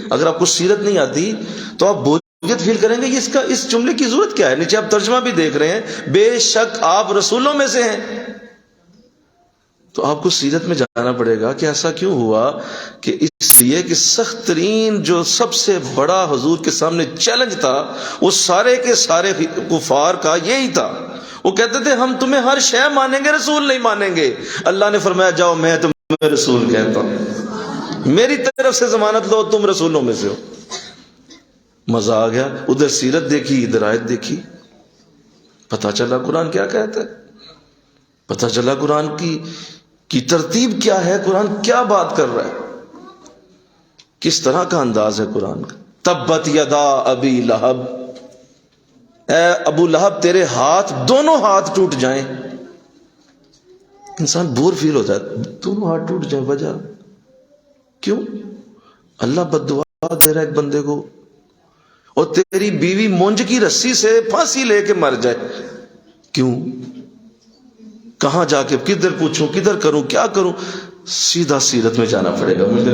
A: اگر آپ کو سیرت نہیں آتی تو آپ بوریت فیل کریں گے، اس جملے کی ضرورت کیا ہے؟ نیچے آپ ترجمہ بھی دیکھ رہے ہیں، بے شک آپ رسولوں میں سے ہیں. تو آپ کو سیرت میں جانا پڑے گا کہ ایسا کیوں ہوا. کہ اس لیے کہ سخت ترین جو سب سے بڑا حضور کے سامنے چیلنج تھا وہ سارے کے سارے کفار کا یہی تھا. وہ کہتے تھے ہم تمہیں ہر شے مانیں گے، رسول نہیں مانیں گے. اللہ نے فرمایا جاؤ میں تمہیں رسول کہتا ہوں، میری طرف سے ضمانت لو تم رسولوں میں سے ہو. مزہ آ گیا. ادھر سیرت دیکھی، ادھر آیت دیکھی، پتہ چلا قرآن کیا کہتا ہے، پتہ چلا قرآن کی ترتیب کیا ہے، قرآن کیا بات کر رہا ہے، کس طرح کا انداز ہے قرآن کا. تبت یدا ابی لہب، اے ابو لہب تیرے ہاتھ، دونوں ہاتھ ٹوٹ جائیں. انسان بور فیل ہوتا ہے، دونوں ہاتھ ٹوٹ جائیں، وجہ کیوں؟ اللہ بد دعا دے رہا ہے ایک بندے کو، اور تیری بیوی مونج کی رسی سے پھانسی لے کے مر جائے، کیوں؟ کہاں جا کے کدھر پوچھوں، کدھر کروں، کیا کروں؟ سیدھا سیرت میں جانا پڑے گا. مجھے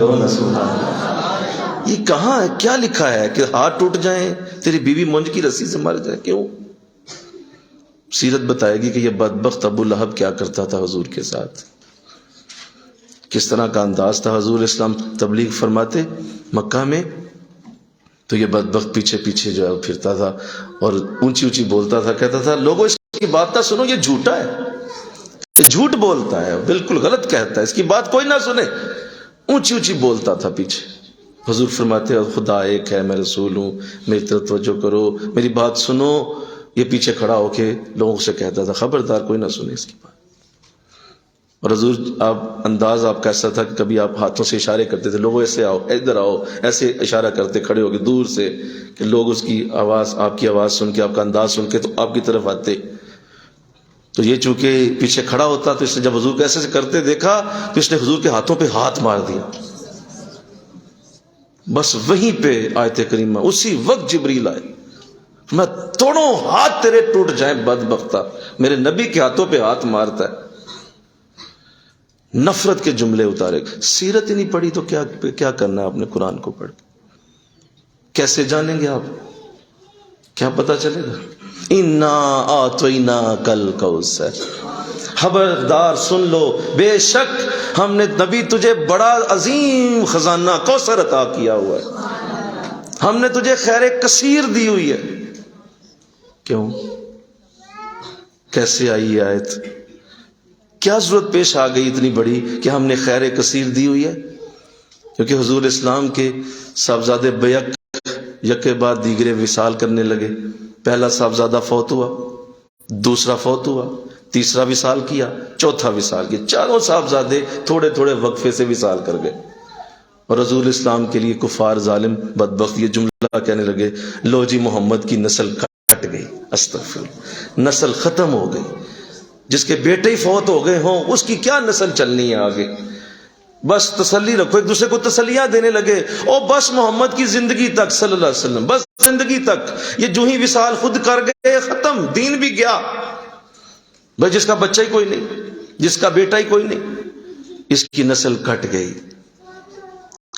A: یہ کہاں ہے، کیا لکھا ہے کہ ہاتھ ٹوٹ جائیں، تیری بیوی مونج کی رسی سے مر جائے، کیوں؟ سیرت بتائے گی کہ یہ بدبخت ابو لہب کیا کرتا تھا حضور کے ساتھ، کس طرح کا انداز تھا. حضور اسلام تبلیغ فرماتے مکہ میں تو یہ بدبخت پیچھے پیچھے جو ہے پھرتا تھا اور اونچی اونچی بولتا تھا، کہتا تھا لوگوں اس کی بات نہ سنو، یہ جھوٹا ہے، یہ جھوٹ بولتا ہے، بالکل غلط کہتا ہے، اس کی بات کوئی نہ سنے. اونچی اونچی بولتا تھا پیچھے. حضور فرماتے خدا ایک ہے، میں رسول ہوں، میری طرف توجہ کرو، میری بات سنو. یہ پیچھے کھڑا ہو کے لوگوں سے کہتا تھا خبردار کوئی نہ سنے اس کی بات. اور حضور انداز آپ کا ایسا تھا کہ کبھی آپ ہاتھوں سے اشارے کرتے تھے، لوگوں ایسے آؤ، ادھر آؤ، ایسے اشارہ کرتے کھڑے ہو کے دور سے کہ لوگ اس کی آواز، آپ کی آواز سن کے، آپ کا انداز سن کے تو آپ کی طرف آتے. تو یہ چونکہ پیچھے کھڑا ہوتا تو اس نے جب حضور کو ایسے کرتے دیکھا تو اس نے حضور کے ہاتھوں پہ ہاتھ مار دیا. بس وہیں پہ آیت کریمہ، اسی وقت جبریل آئے، میں دونوں ہاتھ تیرے ٹوٹ جائیں بدبختہ، میرے نبی کے ہاتھوں پہ ہاتھ مارتا ہے. نفرت کے جملے اتارے. سیرت ہی نہیں پڑھی تو کیا کرنا ہے آپ نے قرآن کو پڑھ کے؟ کیسے جانیں گے آپ؟ کیا پتا چلے گا؟ اِنَّا أَعْطَيْنَاكَ الْكَوْثَرَ، خبردار سن لو، بے شک ہم نے نبی تجھے بڑا عظیم خزانہ کوثر عطا کیا ہوا ہے، ہم نے تجھے خیر کثیر دی ہوئی ہے. کیوں؟ کیسے آئی یہ آیت؟ کیا ضرورت پیش آ گئی اتنی بڑی کہ ہم نے خیر کثیر دی ہوئی ہے؟ کیونکہ حضور اسلام کے صاحبزادے بیک یکے بعد دیگرے وصال کرنے لگے. پہلا صاحبزادہ فوت ہوا، دوسرا فوت ہوا، تیسرا وصال کیا، چوتھا وصال کیا. چاروں صاحبزادے تھوڑے تھوڑے وقفے سے وصال کر گئے. اور رسول اسلام کے لیے کفار ظالم بدبخت یہ جملہ کہنے لگے، لو جی محمد کی نسل کٹ گئی، استغفر، نسل ختم ہو گئی. جس کے بیٹے ہی فوت ہو گئے ہوں اس کی کیا نسل چلنی ہے آگے؟ بس تسلی رکھو، ایک دوسرے کو تسلیاں دینے لگے، او بس محمد کی زندگی تک صلی اللہ علیہ وسلم، بس زندگی تک، یہ جو ہی وصال خود کر گئے ختم، دین بھی گیا۔ بھائی جس کا بچہ ہی کوئی نہیں، جس کا بیٹا ہی کوئی نہیں، اس کی نسل کٹ گئی،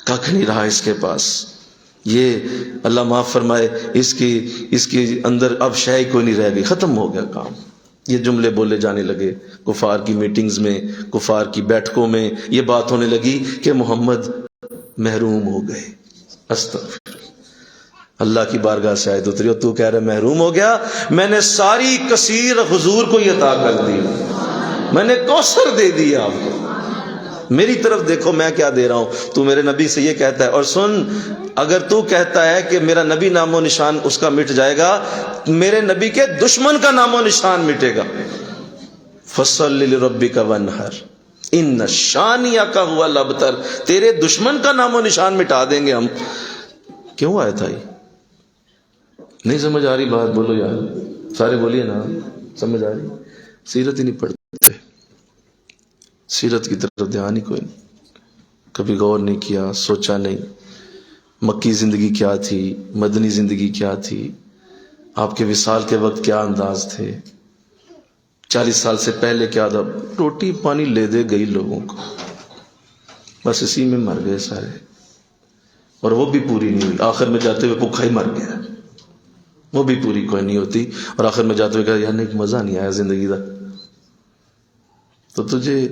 A: ککھ نہیں رہا اس کے پاس، یہ اللہ معاف فرمائے اس کے اندر اب شے کوئی نہیں رہ گئی، ختم ہو گیا کام۔ یہ جملے بولے جانے لگے کفار کی میٹنگز میں، کفار کی بیٹھکوں میں، یہ بات ہونے لگی کہ محمد محروم ہو گئے۔ استغفر اللہ کی بارگاہ سے آیت اتری، اور تو کہہ رہے محروم ہو گیا، میں نے ساری کثیر حضور کو یہ عطا کر دی، میں نے کوثر دے دیا آپ کو، میری طرف دیکھو میں کیا دے رہا ہوں۔ تو میرے نبی سے یہ کہتا ہے، اور سن، اگر تو کہتا ہے کہ میرا نبی نام و نشان اس کا مٹ جائے گا، میرے نبی کے دشمن کا نام و نشان مٹے گا۔ فَصَلِّ لِرَبِّكَ وَانْحَرْ إِنَّ شَانِئَكَ هُوَ الْأَبْتَرُ، تیرے دشمن کا نام و نشان مٹا دیں گے ہم۔ کیوں آیا تھا یہ؟ نہیں سمجھ آ رہی بات؟ بولو یار، سارے بولیے نا، سمجھ آ رہی؟ سیرت ہی نہیں پڑھتے، سیرت کی طرف دھیان ہی کوئی نہیں، کبھی غور نہیں کیا، سوچا نہیں مکی زندگی کیا تھی، مدنی زندگی کیا تھی، آپ کے وصال کے وقت کیا انداز تھے، 40 سال سے پہلے کیا تھا، روٹی پانی لے دے گئی لوگوں کو، بس اسی میں مر گئے سارے، اور وہ بھی پوری نہیں ہوئی، آخر میں جاتے ہوئے بھوکا ہی مر گیا، وہ بھی پوری کوئی نہیں ہوتی، اور آخر میں جاتے ہوئے کہا یار نہیں مزہ نہیں آیا زندگی کا، تو تجھے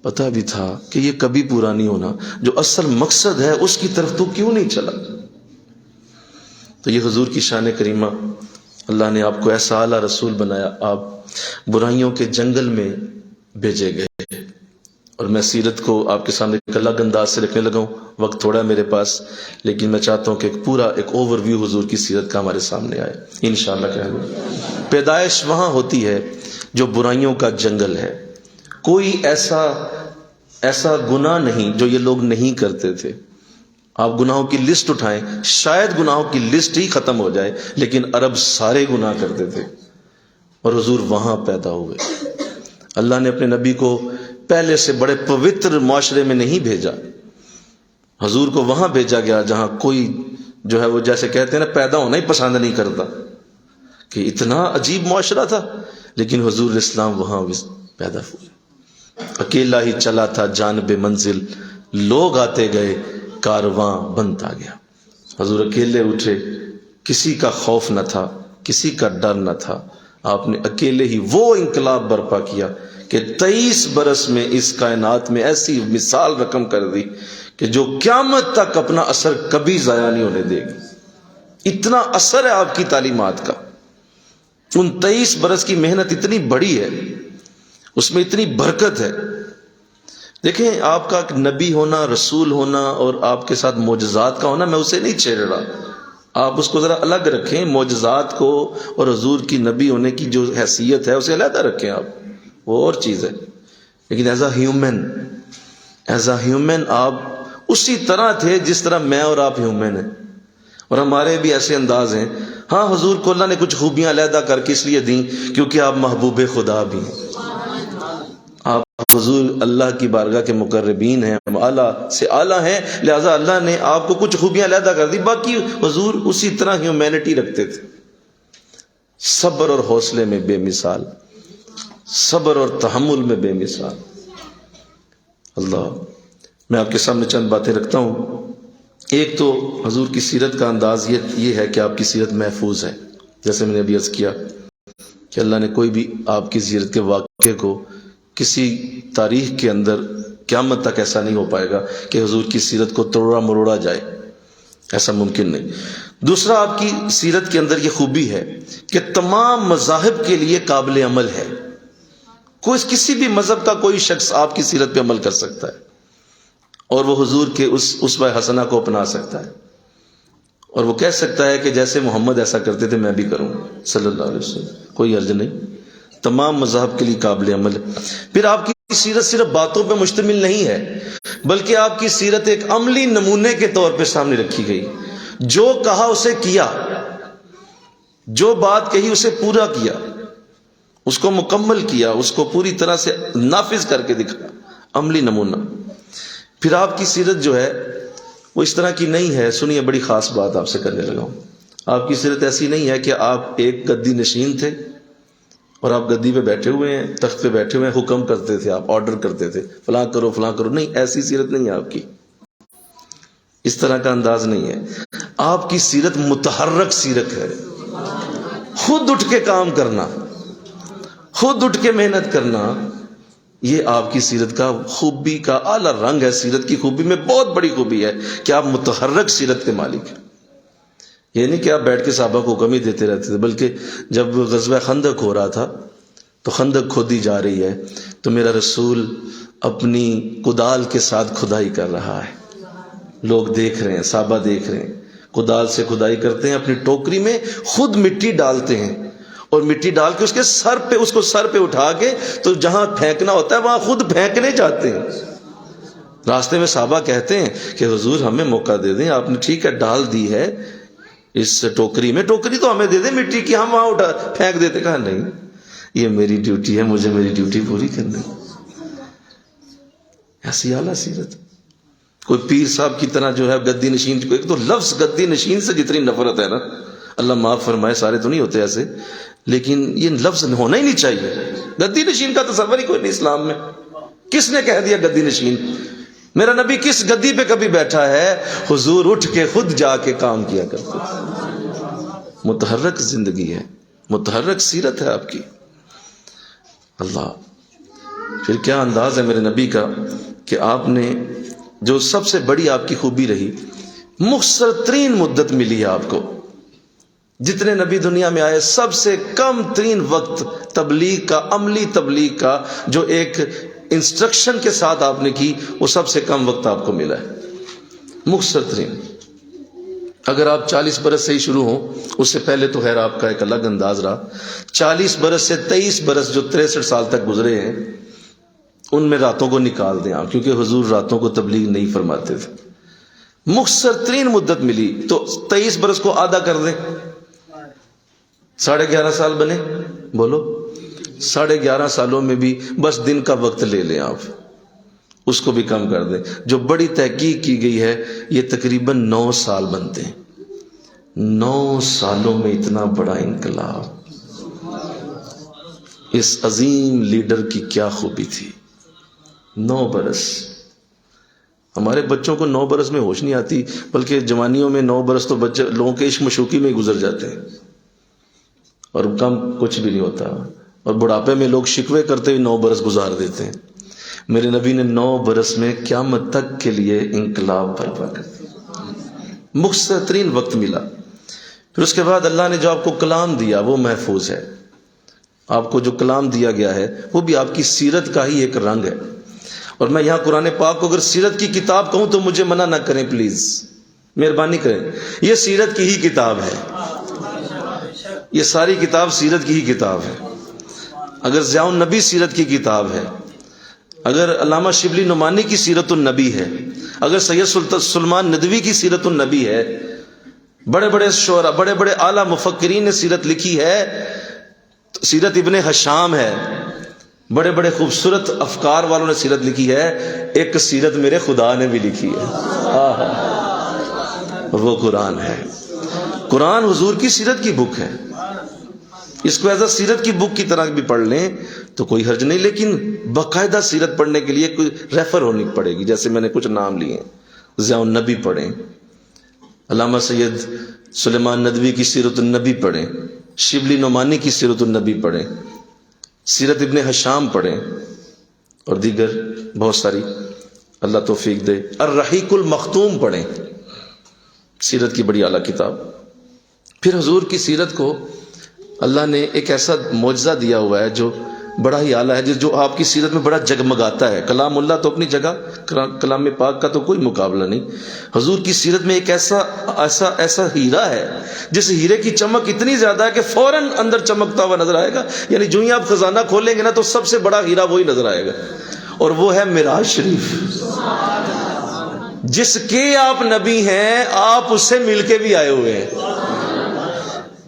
A: پتا بھی تھا کہ یہ کبھی پورا نہیں ہونا، جو اصل مقصد ہے اس کی طرف تو کیوں نہیں چلا؟ تو یہ حضور کی شان کریمہ، اللہ نے آپ کو ایسا اعلیٰ رسول بنایا، آپ برائیوں کے جنگل میں بھیجے گئے، اور میں سیرت کو آپ کے سامنے ایک الگ انداز سے رکھنے لگا ہوں، وقت تھوڑا ہے میرے پاس، لیکن میں چاہتا ہوں کہ ایک پورا ایک اوور ویو حضور کی سیرت کا ہمارے سامنے آئے انشاءاللہ۔ کہہ پیدائش وہاں ہوتی ہے جو برائیوں کا جنگل ہے، کوئی ایسا گناہ نہیں جو یہ لوگ نہیں کرتے تھے۔ آپ گناہوں کی لسٹ اٹھائیں، شاید گناہوں کی لسٹ ہی ختم ہو جائے، لیکن عرب سارے گناہ کرتے تھے، اور حضور وہاں پیدا ہوئے۔ اللہ نے اپنے نبی کو پہلے سے بڑے پوتر معاشرے میں نہیں بھیجا، حضور کو وہاں بھیجا گیا جہاں کوئی جو ہے وہ جیسے کہتے ہیں نا پیدا ہونا ہی پسند نہیں کرتا، کہ اتنا عجیب معاشرہ تھا، لیکن حضور اسلام وہاں پیدا ہوئے۔ اکیلا ہی چلا تھا جانب منزل، لوگ آتے گئے کارواں بنتا گیا۔ حضور اکیلے اٹھے، کسی کا خوف نہ تھا، کسی کا ڈر نہ تھا، آپ نے اکیلے ہی وہ انقلاب برپا کیا کہ 23 برس میں اس کائنات میں ایسی مثال رقم کر دی کہ جو قیامت تک اپنا اثر کبھی ضائع نہیں ہونے دے گی۔ اتنا اثر ہے آپ کی تعلیمات کا، ان 23 برس کی محنت اتنی بڑی ہے، اس میں اتنی برکت ہے۔ دیکھیں آپ کا نبی ہونا، رسول ہونا، اور آپ کے ساتھ معجزات کا ہونا، میں اسے نہیں چھیڑ رہا، آپ اس کو ذرا الگ رکھیں، معجزات کو اور حضور کی نبی ہونے کی جو حیثیت ہے اسے علیحدہ رکھیں، آپ وہ اور چیز ہے، لیکن ایز اے ہیومن آپ اسی طرح تھے جس طرح میں اور آپ ہیومن ہیں، اور ہمارے بھی ایسے انداز ہیں۔ ہاں حضور کو اللہ نے کچھ خوبیاں علیحدہ کر کے اس لیے دیں کیونکہ آپ محبوب خدا بھی ہیں، آپ حضور اللہ کی بارگاہ کے مقربین ہیں، ہم اعلیٰ سے اعلیٰ ہیں، لہذا اللہ نے آپ کو کچھ خوبیاں علیحدہ کر دی، باقی حضور اسی طرح ہیومینٹی رکھتے تھے، صبر اور حوصلے میں بے مثال، صبر اور تحمل میں بے مثال۔ اللہ، میں آپ کے سامنے چند باتیں رکھتا ہوں۔ ایک تو حضور کی سیرت کا انداز یہ ہے کہ آپ کی سیرت محفوظ ہے، جیسے میں نے ابھی عرض کیا کہ اللہ نے کوئی بھی آپ کی سیرت کے واقعے کو کسی تاریخ کے اندر قیامت تک ایسا نہیں ہو پائے گا کہ حضور کی سیرت کو توڑا مروڑا جائے، ایسا ممکن نہیں۔ دوسرا، آپ کی سیرت کے اندر یہ خوبی ہے کہ تمام مذاہب کے لیے قابل عمل ہے، کسی بھی مذہب کا کوئی شخص آپ کی سیرت پہ عمل کر سکتا ہے، اور وہ حضور کے اس اسوہ حسنہ کو اپنا سکتا ہے، اور وہ کہہ سکتا ہے کہ جیسے محمد ایسا کرتے تھے میں بھی کروں صلی اللہ علیہ وسلم، کوئی حرج نہیں، تمام مذاہب کے لیے قابل عمل ہے۔ پھر آپ کی سیرت صرف باتوں پہ مشتمل نہیں ہے، بلکہ آپ کی سیرت ایک عملی نمونے کے طور پہ سامنے رکھی گئی، جو کہا اسے کیا، جو بات کہی اسے پورا کیا، اس کو مکمل کیا، اس کو پوری طرح سے نافذ کر کے دکھایا، عملی نمونہ۔ پھر آپ کی سیرت جو ہے وہ اس طرح کی نہیں ہے. سنیے بڑی خاص بات آپ سے کرنے لگا ہوں. آپ کی سیرت ایسی نہیں ہے کہ آپ ایک گدی نشین تھے اور آپ گدی پہ بیٹھے ہوئے ہیں, تخت پہ بیٹھے ہوئے ہیں, حکم کرتے تھے, آپ آرڈر کرتے تھے فلاں کرو فلاں کرو. نہیں, ایسی سیرت نہیں ہے آپ کی, اس طرح کا انداز نہیں ہے. آپ کی سیرت متحرک سیرت ہے. خود اٹھ کے کام کرنا, خود اٹھ کے محنت کرنا, یہ آپ کی سیرت کا خوبی کا اعلیٰ رنگ ہے. سیرت کی خوبی میں بہت بڑی خوبی ہے کہ آپ متحرک سیرت کے مالک ہیں. یہ نہیں کہ آپ بیٹھ کے صحابہ کو حکم ہی دیتے رہتے تھے, بلکہ جب غزوہ خندق ہو رہا تھا تو خندق کھودی جا رہی ہے تو میرا رسول اپنی کدال کے ساتھ کھدائی کر رہا ہے. لوگ دیکھ رہے ہیں, صحابہ دیکھ رہے ہیں, کدال سے کھدائی کرتے ہیں, اپنی ٹوکری میں خود مٹی ڈالتے ہیں اور مٹی ڈال کے اس کے سر پہ, اس کو سر پہ اٹھا کے تو جہاں پھینکنا ہوتا ہے وہاں خود پھینکنے جاتے ہیں. راستے میں صحابہ کہتے ہیں کہ حضور ہمیں موقع دے دیں, آپ نے ٹھیک ہے ڈال دی ہے اس ٹوکری میں, ٹوکری تو ہمیں دے دیں مٹی کی, ہم وہاں اٹھا پھینک دیتے. کہا نہیں, یہ میری ڈیوٹی ہے, مجھے میری ڈیوٹی پوری کرنی. ایسی اعلیٰ سیرت. کوئی پیر صاحب کی طرح جو ہے گدی نشین, ایک تو لفظ گدی نشین سے جتنی نفرت ہے نا, اللہ معاف فرمائے, سارے تو نہیں ہوتے ایسے, لیکن یہ لفظ ہونا ہی نہیں چاہیے. گدی نشین کا تصور ہی کوئی نہیں اسلام میں. کس نے کہہ دیا گدی نشین؟ میرا نبی کس گدی پہ کبھی بیٹھا ہے؟ حضور اٹھ کے خود جا کے کام کیا کرتے تھے. متحرک زندگی ہے, متحرک سیرت ہے آپ کی. اللہ, پھر کیا انداز ہے میرے نبی کا کہ آپ نے جو سب سے بڑی آپ کی خوبی رہی, مختصر ترین مدت ملی ہے آپ کو. جتنے نبی دنیا میں آئے سب سے کم ترین وقت تبلیغ کا, عملی تبلیغ کا, جو ایک انسٹرکشن کے ساتھ آپ نے کی, وہ سب سے کم وقت آپ کو ملا ہے, مختصر ترین. اگر آپ 40 برس سے ہی شروع ہوں, اس سے پہلے تو خیر آپ کا ایک الگ انداز رہا. 40 برس سے 23 برس جو 63 سال تک گزرے ہیں, ان میں راتوں کو نکال دیں آپ, کیونکہ حضور راتوں کو تبلیغ نہیں فرماتے تھے. مختصر ترین مدت ملی, تو 23 برس کو آدھا کر دیں, 11.5 سال بنے. بولو, 11.5 سالوں میں بھی بس دن کا وقت لے لیں آپ, اس کو بھی کم کر دیں. جو بڑی تحقیق کی گئی ہے یہ تقریباً 9 سال بنتے ہیں. 9 سالوں میں اتنا بڑا انقلاب. اس عظیم لیڈر کی کیا خوبی تھی. 9 برس. ہمارے بچوں کو 9 برس میں ہوش نہیں آتی, بلکہ جوانیوں میں 9 برس تو بچے لوگوں کے عشق مشوقی میں گزر جاتے ہیں اور کم کچھ بھی نہیں ہوتا, اور بڑھاپے میں لوگ شکوے کرتے ہوئے 9 برس گزار دیتے ہیں. میرے نبی نے 9 برس میں قیامت تک کے لیے انقلاب برپا کر دیا. مختصر ترین وقت ملا. پھر اس کے بعد اللہ نے جو آپ کو کلام دیا وہ محفوظ ہے. آپ کو جو کلام دیا گیا ہے وہ بھی آپ کی سیرت کا ہی ایک رنگ ہے. اور میں یہاں قرآن پاک کو اگر سیرت کی کتاب کہوں تو مجھے منع نہ کریں پلیز, مہربانی کریں. یہ سیرت کی ہی کتاب ہے, یہ ساری کتاب سیرت کی ہی کتاب ہے. اگر ضیاء النبی سیرت کی کتاب ہے, اگر علامہ شبلی نعمانی کی سیرت النبی ہے, اگر سید سلمان ندوی کی سیرت النبی ہے, بڑے بڑے شعراء, بڑے بڑے اعلیٰ مفکرین نے سیرت لکھی ہے, سیرت ابن ہشام ہے, بڑے بڑے خوبصورت افکار والوں نے سیرت لکھی ہے, ایک سیرت میرے خدا نے بھی لکھی ہے, وہ قرآن ہے. قرآن حضور کی سیرت کی بک ہے. اس کو ایز اے سیرت کی بک کی طرح بھی پڑھ لیں تو کوئی حرج نہیں, لیکن باقاعدہ سیرت پڑھنے کے لیے کوئی ریفر ہونی پڑے گی. جیسے میں نے کچھ نام لیے, ضیاء النبی پڑھیں, علامہ سید سلیمان ندوی کی سیرت النبی پڑھیں, شبلی نعمانی کی سیرت النبی پڑھیں, سیرت ابن ہشام پڑھیں, اور دیگر بہت ساری, اللہ توفیق دے. الرحیق المختوم پڑھیں, سیرت کی بڑی اعلیٰ کتاب. پھر حضور کی سیرت کو اللہ نے ایک ایسا معجزہ دیا ہوا ہے جو بڑا ہی اعلیٰ ہے, جو آپ کی سیرت میں بڑا جگمگاتا ہے. کلام اللہ تو اپنی جگہ, کلام پاک کا تو کوئی مقابلہ نہیں. حضور کی سیرت میں ایک ایسا ہیرا ہے جس ہیرے کی چمک اتنی زیادہ ہے کہ فوراً اندر چمکتا ہوا نظر آئے گا. یعنی جو ہی آپ خزانہ کھولیں گے نا تو سب سے بڑا ہیرا وہی نظر آئے گا, اور وہ ہے معراج شریف. جس کے آپ نبی ہیں, آپ اس سے مل کے بھی آئے ہوئے ہیں.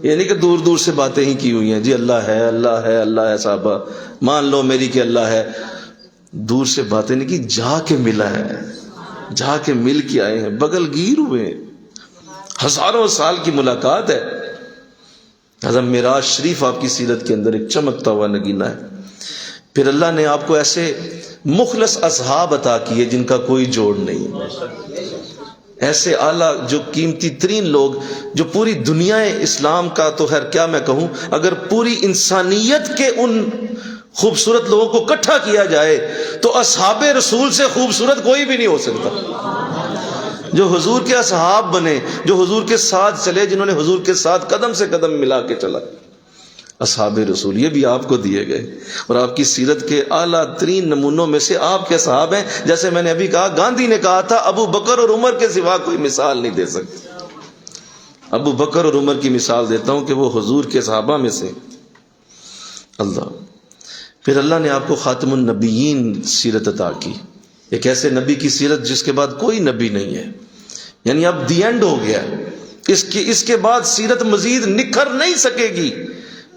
A: یہ نہیں کہ دور دور سے باتیں ہی کی ہوئی ہیں, جی اللہ ہے اللہ ہے اللہ ہے, صحابہ مان لو میری کہ اللہ ہے. دور سے باتیں نہیں کی, جا کے ملا ہے. جا کے مل کے آئے ہیں، بغل گیر ہوئے ہیں، ہزاروں سال کی ملاقات ہے۔ حضرت معراج شریف آپ کی سیرت کے اندر ایک چمکتا ہوا نگینہ ہے۔ پھر اللہ نے آپ کو ایسے مخلص اصحاب عطا کیے جن کا کوئی جوڑ نہیں، ایسے اعلیٰ جو قیمتی ترین لوگ، جو پوری دنیا اسلام کا تو خیر کیا میں کہوں، اگر پوری انسانیت کے ان خوبصورت لوگوں کو اکٹھا کیا جائے تو اصحاب رسول سے خوبصورت کوئی بھی نہیں ہو سکتا۔ جو حضور کے اصحاب بنے، جو حضور کے ساتھ چلے، جنہوں نے حضور کے ساتھ قدم سے قدم ملا کے چلا، اصحاب رسول یہ بھی آپ کو دیے گئے، اور آپ کی سیرت کے اعلیٰ ترین نمونوں میں سے آپ کے اصحاب ہیں۔ جیسے میں نے ابھی کہا، گاندھی نے کہا تھا ابو بکر اور عمر کے سوا کوئی مثال نہیں دے سکتی۔ ابو بکر اور عمر کی مثال دیتا ہوں کہ وہ حضور کے صحابہ میں سے۔ اللہ، پھر اللہ نے آپ کو خاتم النبیین سیرت عطا کی، ایک ایسے نبی کی سیرت جس کے بعد کوئی نبی نہیں ہے، یعنی اب دی اینڈ ہو گیا، اس کے بعد سیرت مزید نکھر نہیں سکے گی،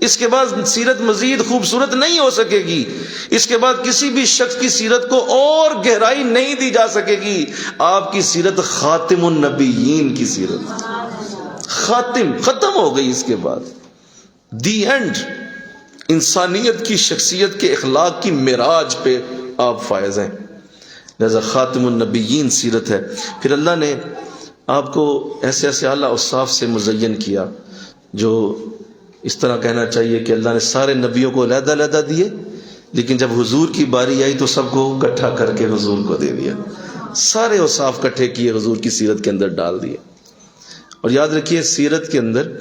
A: اس کے بعد سیرت مزید خوبصورت نہیں ہو سکے گی، اس کے بعد کسی بھی شخص کی سیرت کو اور گہرائی نہیں دی جا سکے گی۔ آپ کی سیرت خاتم النبیین کی سیرت، ختم ہو گئی، اس کے بعد دی اینڈ۔ انسانیت کی شخصیت کے اخلاق کی معراج پہ آپ فائز ہیں، لہذا خاتم النبیین سیرت ہے۔ پھر اللہ نے آپ کو ایسے ایسے اعلیٰ اوصاف سے مزین کیا، جو اس طرح کہنا چاہیے کہ اللہ نے سارے نبیوں کو علیحدہ علیحدہ دیے، لیکن جب حضور کی باری آئی تو سب کو اکٹھا کر کے حضور کو دے دیا، سارے اوصاف اکٹھے کیے، حضور کی سیرت کے اندر ڈال دیے۔ اور یاد رکھیے، سیرت کے اندر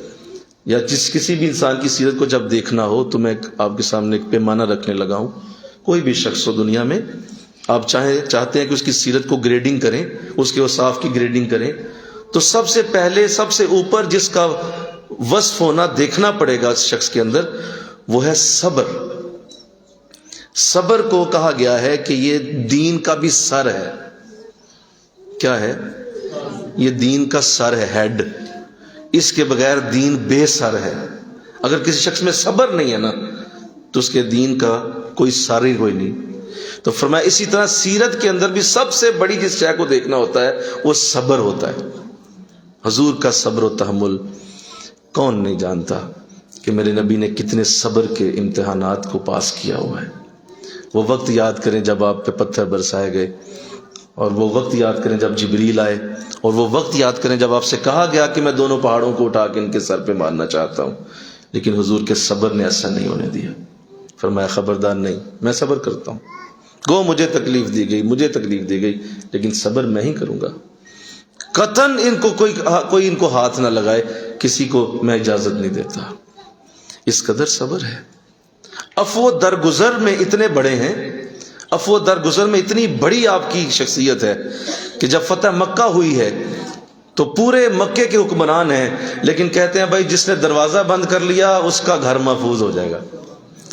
A: یا کسی بھی انسان کی سیرت کو جب دیکھنا ہو تو میں آپ کے سامنے ایک پیمانہ رکھنے لگا ہوں۔ کوئی بھی شخص ہو دنیا میں، آپ چاہتے ہیں کہ اس کی سیرت کو گریڈنگ کریں، اس کے اوصاف کی گریڈنگ کریں، تو سب سے پہلے سب سے اوپر جس کا وصف ہونا دیکھنا پڑے گا اس شخص کے اندر، وہ ہے صبر۔ صبر کو کہا گیا ہے کہ یہ دین کا بھی سر ہے۔ کیا ہے؟ یہ دین کا سر ہے، ہیڈ۔ اس کے بغیر دین بے سر ہے۔ اگر کسی شخص میں صبر نہیں ہے نا تو اس کے دین کا کوئی سر ہی کوئی نہیں۔ تو فرمایا اسی طرح سیرت کے اندر بھی سب سے بڑی جس شے کو دیکھنا ہوتا ہے وہ صبر ہوتا ہے۔ حضور کا صبر و تحمل کون نہیں جانتا کہ میرے نبی نے کتنے صبر کے امتحانات کو پاس کیا ہوا ہے۔ وہ وقت یاد کریں جب آپ پہ پتھر برسائے گئے، اور وہ وقت یاد کریں جب جبریل آئے، اور وہ وقت یاد کریں جب آپ سے کہا گیا کہ میں دونوں پہاڑوں کو اٹھا کے ان کے سر پہ مارنا چاہتا ہوں، لیکن حضور کے صبر نے ایسا نہیں ہونے دیا۔ فرمایا خبردار نہیں، میں صبر کرتا ہوں، گو مجھے تکلیف دی گئی لیکن صبر میں ہی کروں گا، قطعاً ان کو کوئی ان کو ہاتھ نہ لگائے، کسی کو میں اجازت نہیں دیتا۔ اس قدر صبر ہے۔ عفو درگزر میں اتنے بڑے ہیں، عفو درگزر میں اتنی بڑی آپ کی شخصیت ہے کہ جب فتح مکہ ہوئی ہے تو پورے مکے کے حکمران ہیں، لیکن کہتے ہیں بھائی جس نے دروازہ بند کر لیا اس کا گھر محفوظ ہو جائے گا،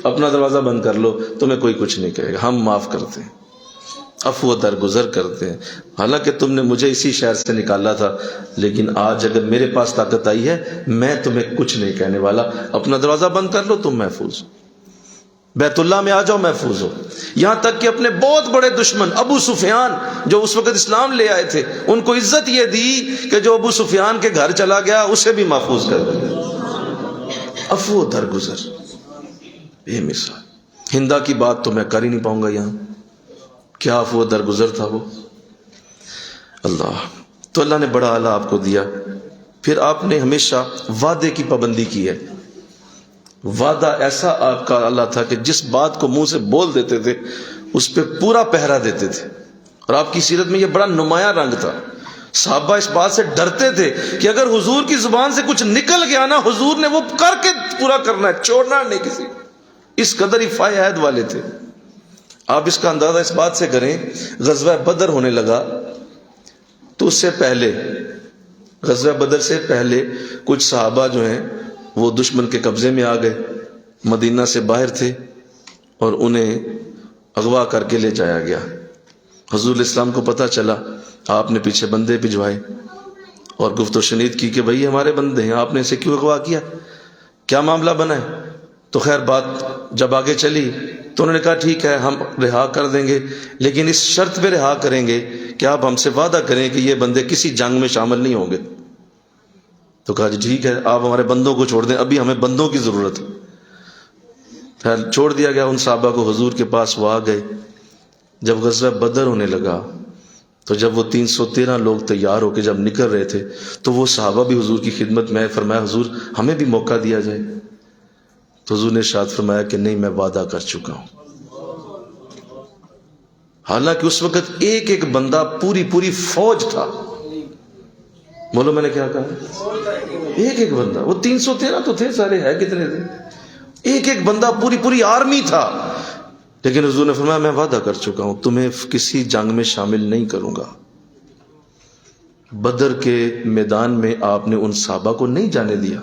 A: اپنا دروازہ بند کر لو، تمہیں کوئی کچھ نہیں کہے گا، ہم معاف کرتے ہیں، عفو درگزر کرتے ہیں۔ حالانکہ تم نے مجھے اسی شہر سے نکالا تھا، لیکن آج اگر میرے پاس طاقت آئی ہے میں تمہیں کچھ نہیں کہنے والا، اپنا دروازہ بند کر لو، تم محفوظ ہو، بیت اللہ میں آ جاؤ، محفوظ ہو۔ یہاں تک کہ اپنے بہت بڑے دشمن ابو سفیان جو اس وقت اسلام لے آئے تھے، ان کو عزت یہ دی کہ جو ابو سفیان کے گھر چلا گیا اسے بھی محفوظ کر دیا۔ عفو درگزر بے مثال۔ ہندا کی بات تو میں کر ہی نہیں پاؤں گا یہاں، کیا عفو درگزر تھا وہ۔ اللہ تو اللہ نے بڑا اعلیٰ آپ کو دیا۔ پھر آپ نے ہمیشہ وعدے کی پابندی کی ہے۔ وعدہ ایسا آپ کا اللہ تھا کہ جس بات کو منہ سے بول دیتے تھے اس پہ پورا پہرا دیتے تھے، اور آپ کی سیرت میں یہ بڑا نمایاں رنگ تھا۔ صحابہ اس بات سے ڈرتے تھے کہ اگر حضور کی زبان سے کچھ نکل گیا نا، حضور نے وہ کر کے پورا کرنا ہے، چھوڑنا نہیں کسی، اس قدر حفاظ عہد والے تھے۔ آپ اس کا اندازہ اس بات سے کریں، غزوہ بدر ہونے لگا تو اس سے پہلے، غزوہ بدر سے پہلے کچھ صحابہ جو ہیں وہ دشمن کے قبضے میں آ گئے، مدینہ سے باہر تھے، اور انہیں اغوا کر کے لے جایا گیا۔ حضور اسلام کو پتہ چلا، آپ نے پیچھے بندے بھجوائے اور گفت و شنید کی کہ بھئی ہمارے بندے ہیں، آپ نے اسے کیوں اغوا کیا، کیا معاملہ بنا ہے؟ تو خیر بات جب آگے چلی تو انہوں نے کہا ٹھیک ہے ہم رہا کر دیں گے، لیکن اس شرط پہ رہا کریں گے کہ آپ ہم سے وعدہ کریں کہ یہ بندے کسی جنگ میں شامل نہیں ہوں گے۔ تو کہا جی ٹھیک ہے آپ ہمارے بندوں کو چھوڑ دیں، ابھی ہمیں بندوں کی ضرورت ہے۔ پھر چھوڑ دیا گیا ان صحابہ کو، حضور کے پاس وہ آ گئے۔ جب غزوہ بدر ہونے لگا تو جب وہ 313 لوگ تیار ہو کے جب نکل رہے تھے تو وہ صحابہ بھی حضور کی خدمت میں فرمایا حضور ہمیں بھی موقع دیا جائے۔ تو حضور نے ارشاد فرمایا کہ نہیں، میں وعدہ کر چکا ہوں۔ حالانکہ اس وقت ایک ایک بندہ پوری فوج تھا۔ بولو میں نے کیا کہا؟ ایک ایک بندہ، وہ 313 تو تھے سارے، ہے کتنے تھے؟ ایک ایک بندہ پوری آرمی تھا۔ لیکن حضور نے فرمایا میں وعدہ کر چکا ہوں تمہیں کسی جنگ میں شامل نہیں کروں گا۔ بدر کے میدان میں آپ نے ان صحابہ کو نہیں جانے دیا۔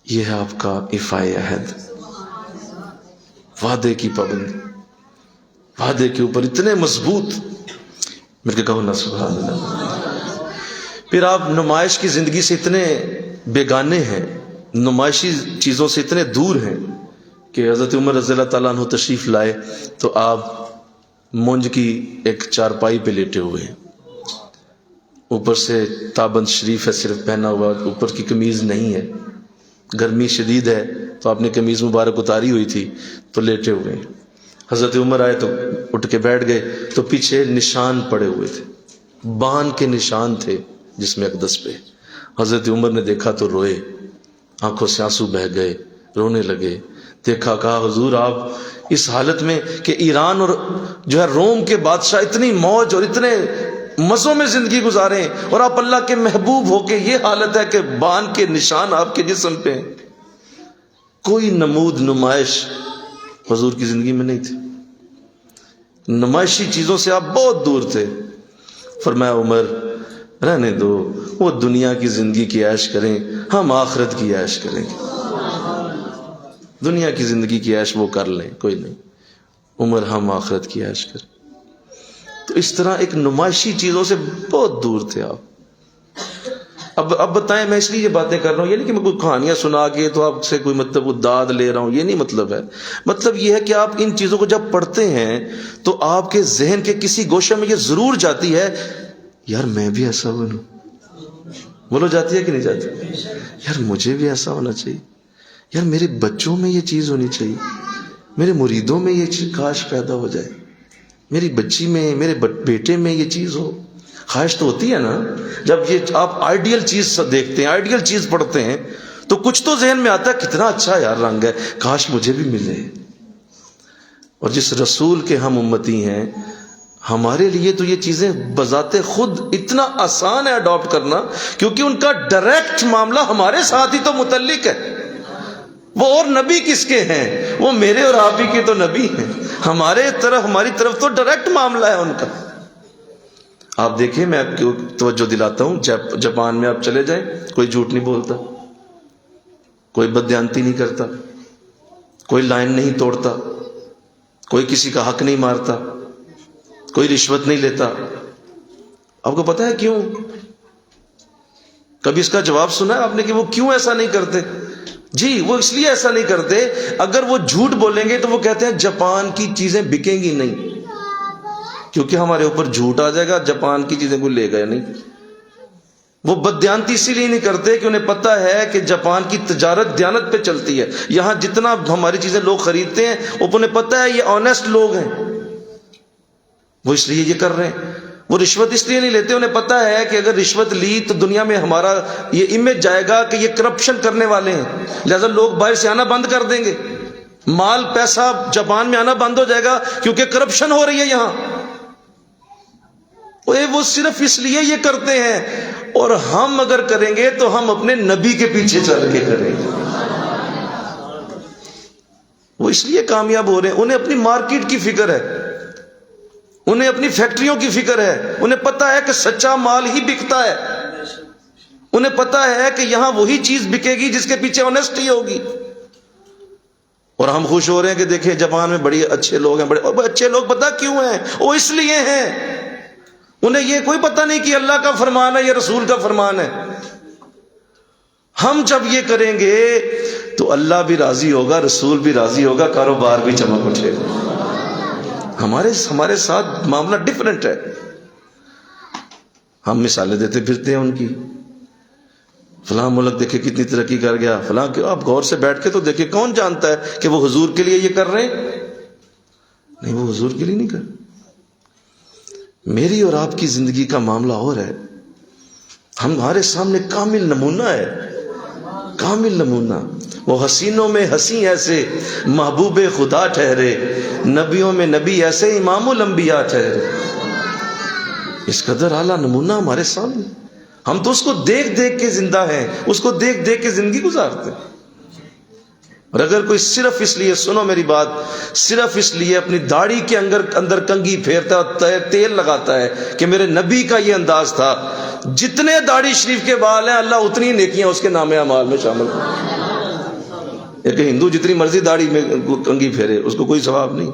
A: یہ ہے آپ کا ایفائے عہد، وعدے کی پابندی، وعدے کے اوپر اتنے مضبوط۔ میرے کہو نا سبحان اللہ۔ پھر آپ نمائش کی زندگی سے اتنے بیگانے ہیں، نمائشی چیزوں سے اتنے دور ہیں کہ حضرت عمر رضی اللہ تعالیٰ عنہ تشریف لائے تو آپ مونج کی ایک چارپائی پہ لیٹے ہوئے ہیں، اوپر سے تابند شریف ہے صرف پہنا ہوا، اوپر کی قمیض نہیں ہے، گرمی شدید ہے تو آپ نے قمیض مبارک اتاری ہوئی تھی تو لیٹے ہوئے ہیں۔ حضرت عمر آئے تو اٹھ کے بیٹھ گئے تو پیچھے نشان پڑے ہوئے تھے، بان کے نشان تھے جس میں اقدس پہ۔ حضرت عمر نے دیکھا تو روئے، آنکھوں سے آنسو بہہ گئے، رونے لگے۔ دیکھا، کہا حضور آپ اس حالت میں کہ ایران اور جو ہے روم کے بادشاہ اتنی موج اور اتنے مزوں میں زندگی گزاریں اور آپ اللہ کے محبوب ہو کے یہ حالت ہے کہ بان کے نشان آپ کے جسم پہ ہیں۔ کوئی نمود نمائش حضور کی زندگی میں نہیں تھی، نمائشی چیزوں سے آپ بہت دور تھے۔ فرمایا عمر رہنے دو، وہ دنیا کی زندگی کی عیش کریں، ہم آخرت کی عیش کریں گے۔ دنیا کی زندگی کی عیش وہ کر لیں، کوئی نہیں، عمر ہم آخرت کی عیش کریں۔ تو اس طرح ایک نمائشی چیزوں سے بہت دور تھے آپ۔ اب بتائیں، میں اس لیے یہ باتیں کر رہا ہوں، یہ نہیں کہ میں کوئی کہانیاں سنا کے تو آپ سے کوئی مطلب داد لے رہا ہوں، یہ نہیں مطلب ہے۔ مطلب یہ ہے کہ آپ ان چیزوں کو جب پڑھتے ہیں تو آپ کے ذہن کے کسی گوشے میں یہ ضرور جاتی ہے یار میں بھی ایسا بنوں۔ بولو جاتی ہے کہ نہیں جاتی؟ یار مجھے بھی ایسا ہونا چاہیے، یار میرے بچوں میں یہ چیز ہونی چاہیے، میرے مریدوں میں یہ چیز کاش پیدا ہو جائے، میری بچی میں، میرے بیٹے میں یہ چیز ہو۔ خواہش تو ہوتی ہے نا، جب یہ آپ آئیڈیل چیز دیکھتے ہیں، آئیڈیل چیز پڑھتے ہیں تو کچھ تو ذہن میں آتا ہے کتنا اچھا یار رنگ ہے، کاش مجھے بھی ملے۔ اور جس رسول کے ہم امتی ہیں، ہمارے لیے تو یہ چیزیں بذات خود اتنا آسان ہے اڈاپٹ کرنا، کیونکہ ان کا ڈائریکٹ معاملہ ہمارے ساتھ ہی تو متعلق ہے۔ وہ اور نبی کس کے ہیں؟ وہ میرے اور آپ ہی کے تو نبی ہیں، ہماری طرف تو ڈائریکٹ معاملہ ہے ان کا۔ آپ دیکھیں، میں آپ کو توجہ دلاتا ہوں، جاپان میں آپ چلے جائیں، کوئی جھوٹ نہیں بولتا، کوئی بددیانتی نہیں کرتا، کوئی لائن نہیں توڑتا، کوئی کسی کا حق نہیں مارتا، کوئی رشوت نہیں لیتا۔ آپ کو پتا ہے کیوں؟ کبھی اس کا جواب سنا ہے آپ نے کہ وہ کیوں ایسا نہیں کرتے؟ جی وہ اس لیے ایسا نہیں کرتے، اگر وہ جھوٹ بولیں گے تو وہ کہتے ہیں جاپان کی چیزیں بکیں گی نہیں، کیونکہ ہمارے اوپر جھوٹ آ جائے گا، جاپان کی چیزیں کوئی لے گا نہیں۔ وہ بددیانتی اسی لیے نہیں کرتے کہ انہیں پتہ ہے کہ جاپان کی تجارت دیانت پہ چلتی ہے، یہاں جتنا ہماری چیزیں لوگ خریدتے ہیں انہیں پتہ ہے یہ آنیسٹ لوگ ہیں، وہ اس لیے یہ کر رہے ہیں۔ وہ رشوت اس لیے نہیں لیتے، انہیں پتہ ہے کہ اگر رشوت لی تو دنیا میں ہمارا یہ امیج جائے گا کہ یہ کرپشن کرنے والے ہیں، لہذا لوگ باہر سے آنا بند کر دیں گے، مال پیسہ جاپان میں آنا بند ہو جائے گا کیونکہ کرپشن ہو رہی ہے یہاں۔ وہ صرف اس لیے یہ کرتے ہیں، اور ہم اگر کریں گے تو ہم اپنے نبی کے پیچھے چل کے کریں گے۔ وہ اس لیے کامیاب ہو رہے ہیں، انہیں اپنی مارکیٹ کی فکر ہے، انہیں اپنی فیکٹریوں کی فکر ہے، انہیں پتہ ہے کہ سچا مال ہی بکتا ہے، انہیں پتہ ہے کہ یہاں وہی چیز بکے گی جس کے پیچھے آنیسٹی ہوگی۔ اور ہم خوش ہو رہے ہیں کہ دیکھیں جاپان میں بڑے اچھے لوگ ہیں، بڑے اچھے لوگ پتہ کیوں ہیں؟ وہ اس لیے ہیں، انہیں یہ کوئی پتہ نہیں کہ اللہ کا فرمان ہے، یہ رسول کا فرمان ہے۔ ہم جب یہ کریں گے تو اللہ بھی راضی ہوگا, رسول بھی راضی ہوگا, کاروبار بھی چمک اٹھے گا. ہمارے ساتھ معاملہ ڈفرینٹ ہے. ہم مثالیں دیتے پھرتے ہیں ان کی, فلاں ملک دیکھے کتنی ترقی کر گیا, فلاں کیوں. آپ غور سے بیٹھ کے تو دیکھیں, کون جانتا ہے کہ وہ حضور کے لیے یہ کر رہے ہیں؟ نہیں, وہ حضور کے لیے نہیں کر. میری اور آپ کی زندگی کا معاملہ اور ہے. ہمارے سامنے کامل نمونہ ہے, کامل نمونہ. وہ حسینوں میں حسین ایسے محبوب خدا ٹھہرے, نبیوں میں نبی ایسے امام الانبیاء ٹھہرے. اس قدر اعلیٰ نمونہ ہمارے سامنے, ہم تو اس کو دیکھ دیکھ کے زندہ ہیں, اس کو دیکھ دیکھ کے زندگی گزارتے ہیں. اور اگر کوئی صرف اس لیے, سنو میری بات, صرف اس لیے اپنی داڑھی کے اندر کنگھی پھیرتا ہے اور تیل لگاتا ہے کہ میرے نبی کا یہ انداز تھا, جتنے داڑھی شریف کے بال ہیں اللہ اتنی نیکیاں اس کے نام اعمال میں شامل کر. ایک ہندو جتنی مرضی داڑھی میں کنگھی پھیرے, اس کو کوئی ثواب نہیں.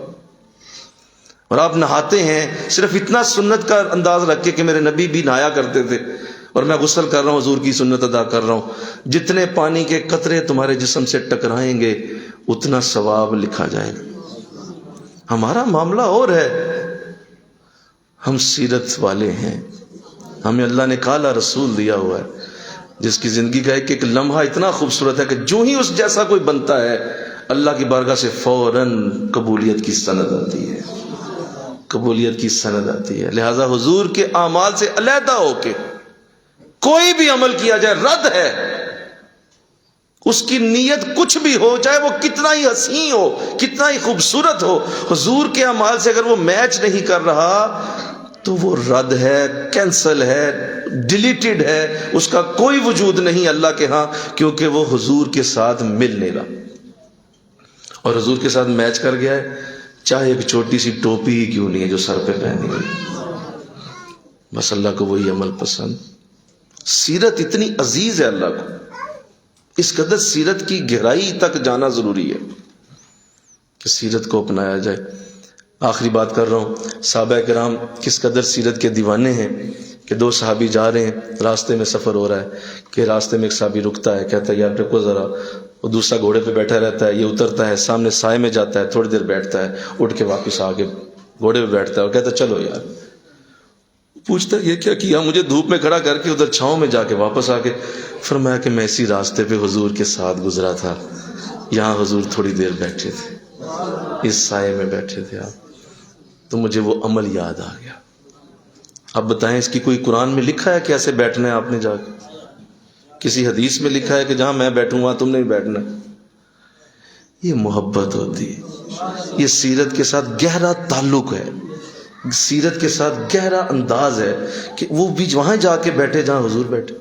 A: اور آپ نہاتے ہیں صرف اتنا سنت کا انداز رکھ کے کہ میرے نبی بھی نہایا کرتے تھے, اور میں غسل کر رہا ہوں, حضور کی سنت ادا کر رہا ہوں. جتنے پانی کے قطرے تمہارے جسم سے ٹکرائیں گے اتنا ثواب لکھا جائے گا. ہمارا معاملہ اور ہے, ہم سیرت والے ہیں. ہمیں اللہ نے کالا رسول دیا ہوا ہے جس کی زندگی کا ایک ایک لمحہ اتنا خوبصورت ہے کہ جو ہی اس جیسا کوئی بنتا ہے اللہ کی بارگاہ سے فوراً قبولیت کی سند آتی ہے, قبولیت کی سند آتی ہے. لہذا حضور کے اعمال سے علیحدہ ہو کے کوئی بھی عمل کیا جائے رد ہے. اس کی نیت کچھ بھی ہو, چاہے وہ کتنا ہی حسین ہو, کتنا ہی خوبصورت ہو, حضور کے اعمال سے اگر وہ میچ نہیں کر رہا تو وہ رد ہے, کینسل ہے, ڈیلیٹڈ ہے, اس کا کوئی وجود نہیں اللہ کے ہاں, کیونکہ وہ حضور کے ساتھ مل نہیں رہا. اور حضور کے ساتھ میچ کر گیا ہے, چاہے ایک چھوٹی سی ٹوپی ہی کیوں نہیں ہے جو سر پہ پہنی ہوئی, بس اللہ کو وہی عمل پسند. سیرت اتنی عزیز ہے اللہ کو, اس قدر سیرت کی گہرائی تک جانا ضروری ہے کہ سیرت کو اپنایا جائے. آخری بات کر رہا ہوں, صحابہ کرام کس قدر سیرت کے دیوانے ہیں کہ دو صحابی جا رہے ہیں, راستے میں سفر ہو رہا ہے کہ راستے میں ایک صحابی رکتا ہے, کہتا ہے یار رکو ذرا. وہ دوسرا گھوڑے پہ بیٹھا رہتا ہے, یہ اترتا ہے, سامنے سائے میں جاتا ہے, تھوڑی دیر بیٹھتا ہے, اٹھ کے واپس آ کے گھوڑے پہ بیٹھتا ہے اور کہتا ہے چلو یار. پوچھتا ہے یہ کیا کیا؟ مجھے دھوپ میں کھڑا کر کے ادھر چھاؤں میں جا کے واپس آ کے. فرمایا کہ میں اسی راستے پہ حضور کے ساتھ گزرا تھا, یہاں حضور تھوڑی دیر بیٹھے تھے, اس سائے میں بیٹھے تھے آپ, تو مجھے وہ عمل یاد آ گیا. اب بتائیں اس کی کوئی قرآن میں لکھا ہے کہ ایسے بیٹھنا ہے آپ نے جا کے؟ کسی حدیث میں لکھا ہے کہ جہاں میں بیٹھوں وہاں تم نے بھی بیٹھنا؟ یہ محبت ہوتی ہے, یہ سیرت کے ساتھ گہرا تعلق ہے, سیرت کے ساتھ گہرا انداز ہے کہ وہ بھی وہاں جا کے بیٹھے جہاں حضور بیٹھے.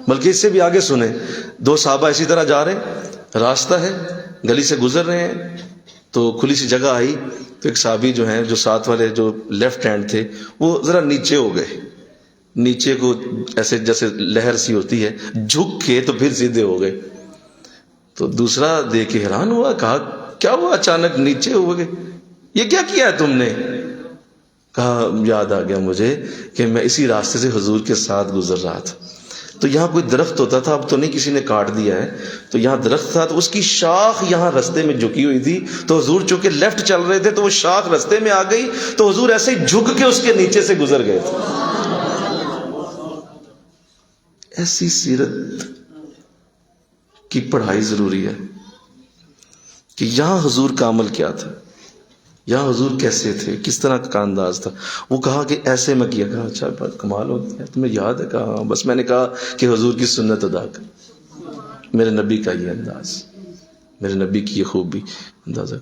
A: بلکہ اس سے بھی آگے سنیں, دو صحابہ اسی طرح جا رہے ہیں, راستہ ہے, گلی سے گزر رہے ہیں, تو کھلی سی جگہ آئی, تو ایک صحابی جو ہیں جو ساتھ والے جو لیفٹ ہینڈ تھے وہ ذرا نیچے ہو گئے, نیچے کو ایسے جیسے لہر سی ہوتی ہے, جھک کے تو پھر سیدھے ہو گئے. تو دوسرا دیکھ کے حیران ہوا, کہا کیا ہوا اچانک نیچے ہو گئے, یہ کیا کیا ہے تم نے؟ کہا یاد آ گیا مجھے کہ میں اسی راستے سے حضور کے ساتھ گزر رہا تھا, تو یہاں کوئی درخت ہوتا تھا, اب تو نہیں کسی نے کاٹ دیا ہے, تو یہاں درخت تھا, تو اس کی شاخ یہاں رستے میں جھکی ہوئی تھی, تو حضور چونکہ لیفٹ چل رہے تھے تو وہ شاخ رستے میں آ گئی, تو حضور ایسے ہی جھک کے اس کے نیچے سے گزر گئے تھے. ایسی سیرت کی پڑھائی ضروری ہے کہ یہاں حضور کا عمل کیا تھا, یہاں حضور کیسے تھے, کس طرح کا انداز تھا. وہ کہا کہ ایسے میں کیا. کہا اچھا بات کمال ہوتی ہے, تمہیں یاد ہے؟ کہا بس میں نے کہا کہ حضور کی سنت ادا کر, میرے نبی کا یہ انداز, میرے نبی کی یہ خوبی اندازہ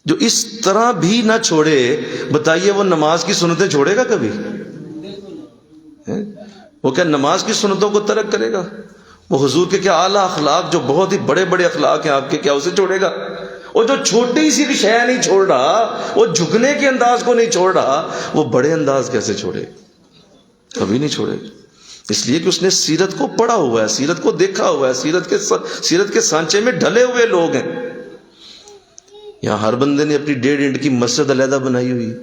A: جو اس طرح بھی نہ چھوڑے. بتائیے وہ نماز کی سنتیں چھوڑے گا کبھی؟ وہ کیا نماز کی سنتوں کو ترک کرے گا؟ وہ حضور کے کیا اعلیٰ اخلاق جو بہت ہی بڑے بڑے اخلاق ہیں آپ کے, کیا اسے چھوڑے گا؟ اور جو چھوٹی سی بھی شے نہیں چھوڑ رہا, وہ جھکنے کے انداز کو نہیں چھوڑ رہا, وہ بڑے انداز کیسے چھوڑے؟ کبھی نہیں چھوڑے. اس لیے کہ اس نے سیرت کو پڑھا ہوا ہے, سیرت کو دیکھا ہوا ہے, سیرت کے سانچے میں ڈھلے ہوئے لوگ ہیں. یہاں ہر بندے نے اپنی 1.5 اینٹ کی مسجد علیحدہ بنائی ہوئی,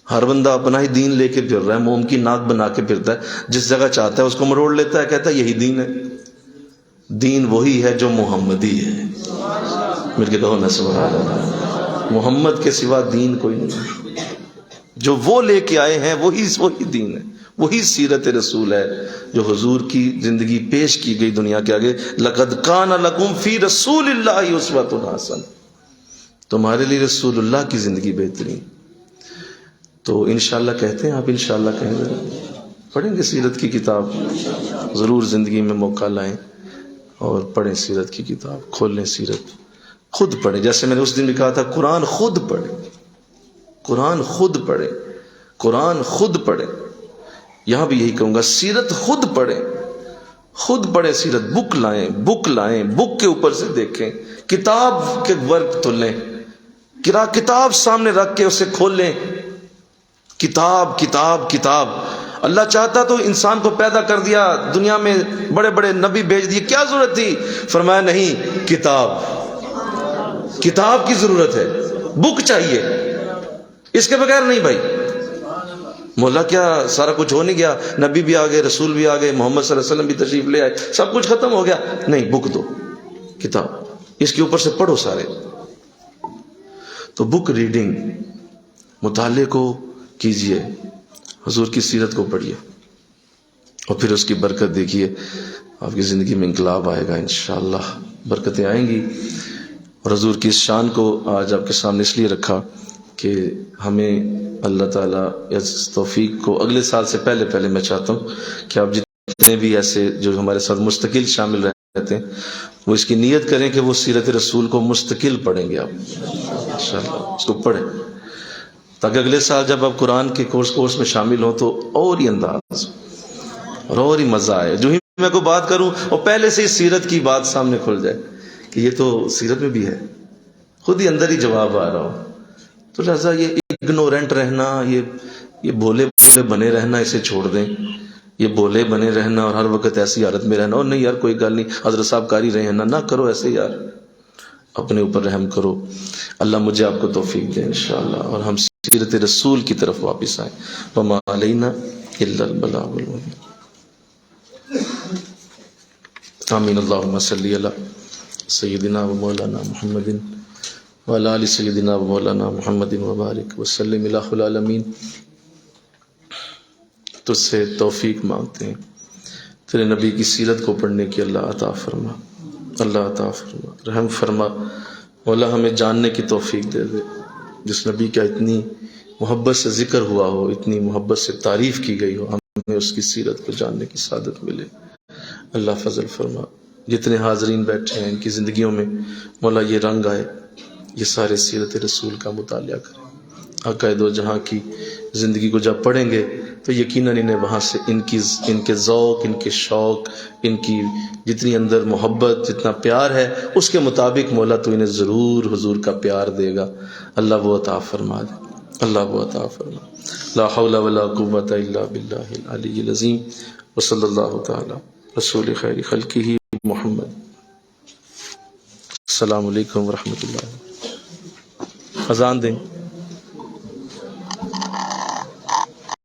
A: ہر بندہ اپنا ہی دین لے کے پھر رہا ہے, موم کی ناک بنا کے پھرتا ہے, جس جگہ چاہتا ہے اس کو مروڑ لیتا ہے, کہتا ہے یہی دین ہے. دین وہی ہے جو محمدی ہے. مل کے کہو نا سبحان اللہ. محمد کے سوا دین کوئی نہیں. جو وہ لے کے آئے ہیں وہی دین ہے, وہی سیرت رسول ہے جو حضور کی زندگی پیش کی گئی دنیا کے آگے. لقد کان لکم فی رسول اللہ اسوۃ حسنہ, تمہارے لیے رسول اللہ کی زندگی بہترین. تو انشاءاللہ کہتے ہیں آپ, انشاءاللہ کہیں ذرا, پڑھیں گے سیرت کی کتاب, ضرور زندگی میں موقع لائیں اور پڑھیں سیرت کی کتاب, کھولیں سیرت, خود پڑھیں. جیسے میں نے اس دن بھی کہا تھا, قرآن خود پڑھیں, قرآن خود پڑھیں, قرآن خود پڑھیں. یہاں بھی یہی کہوں گا, سیرت خود پڑھیں, خود پڑھیں سیرت. بک لائیں, بک لائیں, بک کے اوپر سے دیکھیں, کتاب کے ورق تو لیں, کتاب سامنے رکھ کے اسے کھولیں. کتاب کتاب کتاب. اللہ چاہتا تو انسان کو پیدا کر دیا, دنیا میں بڑے بڑے نبی بھیج دیے, کیا ضرورت تھی؟ فرمایا نہیں, کتاب, کتاب کی ضرورت ہے, بک چاہیے, اس کے بغیر نہیں بھائی. مولا کیا سارا کچھ ہو نہیں گیا, نبی بھی آ گئے, رسول بھی آ گئے, محمد صلی اللہ علیہ وسلم بھی تشریف لے آئے, سب کچھ ختم ہو گیا؟ نہیں, بک دو, کتاب, اس کے اوپر سے پڑھو سارے. تو بک ریڈنگ, مطالعے کو کیجئے, حضور کی سیرت کو پڑھیے, اور پھر اس کی برکت دیکھیے. آپ کی زندگی میں انقلاب آئے گا انشاءاللہ, برکتیں آئیں گی. اور حضور کی اس شان کو آج آپ کے سامنے اس لیے رکھا کہ ہمیں اللہ تعالیٰ اس توفیق کو اگلے سال سے پہلے میں چاہتا ہوں کہ آپ جتنے بھی ایسے جو ہمارے ساتھ مستقل شامل رہتے ہیں وہ اس کی نیت کریں کہ وہ سیرت رسول کو مستقل پڑھیں گے. آپ انشاءاللہ اس کو پڑھیں تاکہ اگلے سال جب آپ قرآن کے کورس میں شامل ہوں تو اور ہی انداز اور ہی مزہ آئے. جو ہی میں کوئی بات کروں اور پہلے سے ہی سیرت کی بات سامنے کھل جائے کہ یہ تو سیرت میں بھی ہے, خود ہی اندر ہی جواب آ رہا ہو. تو لہذا یہ اگنورنٹ رہنا, یہ بولے بنے رہنا, اسے چھوڑ دیں. یہ بولے بنے رہنا اور ہر وقت ایسی حالت میں رہنا, اور نہیں یار کوئی گل نہیں, حضرت صاحب کاری رہے ہیں نہ کرو ایسے یار, اپنے اوپر رحم کرو. اللہ مجھے آپ کو توفیق دے انشاءاللہ, اور ہم سیرت رسول کی طرف واپس آئیں. وما علینا الا البلاغ المبین. آمین. اللہم صلی علی سیدنا و مولانا محمد وعلی آل سیدنا و مولانا محمد وبارک وسلم الہ العالمین. تجھ سے توفیق مانگتے ہیں, تیرے نبی کی سیرت کو پڑھنے کی اللہ عطا فرما, اللہ عطا فرما, رحم فرما. مولا ہمیں جاننے کی توفیق دے دے. جس نبی کا اتنی محبت سے ذکر ہوا ہو, اتنی محبت سے تعریف کی گئی ہو, ہمیں اس کی سیرت کو جاننے کی سعادت ملے. اللہ فضل فرما. جتنے حاضرین بیٹھے ہیں ان کی زندگیوں میں مولا یہ رنگ آئے, یہ سارے سیرت رسول کا مطالعہ کریں. آقا دو جہاں کی زندگی کو جب پڑھیں گے تو یقیناً انہیں وہاں سے ان کے ذوق, ان کے شوق, ان کی جتنی اندر محبت, جتنا پیار ہے اس کے مطابق مولا تو انہیں ضرور حضور کا پیار دے گا. اللہ وہ عطا فرما دے, اللہ وہ عطا فرما. لا حول ولا قوت الا باللہ العلی العظیم. وصلی اللہ تعالی رسول خیر خلقہ محمد. السلام علیکم ورحمۃ اللہ. اذان دیں.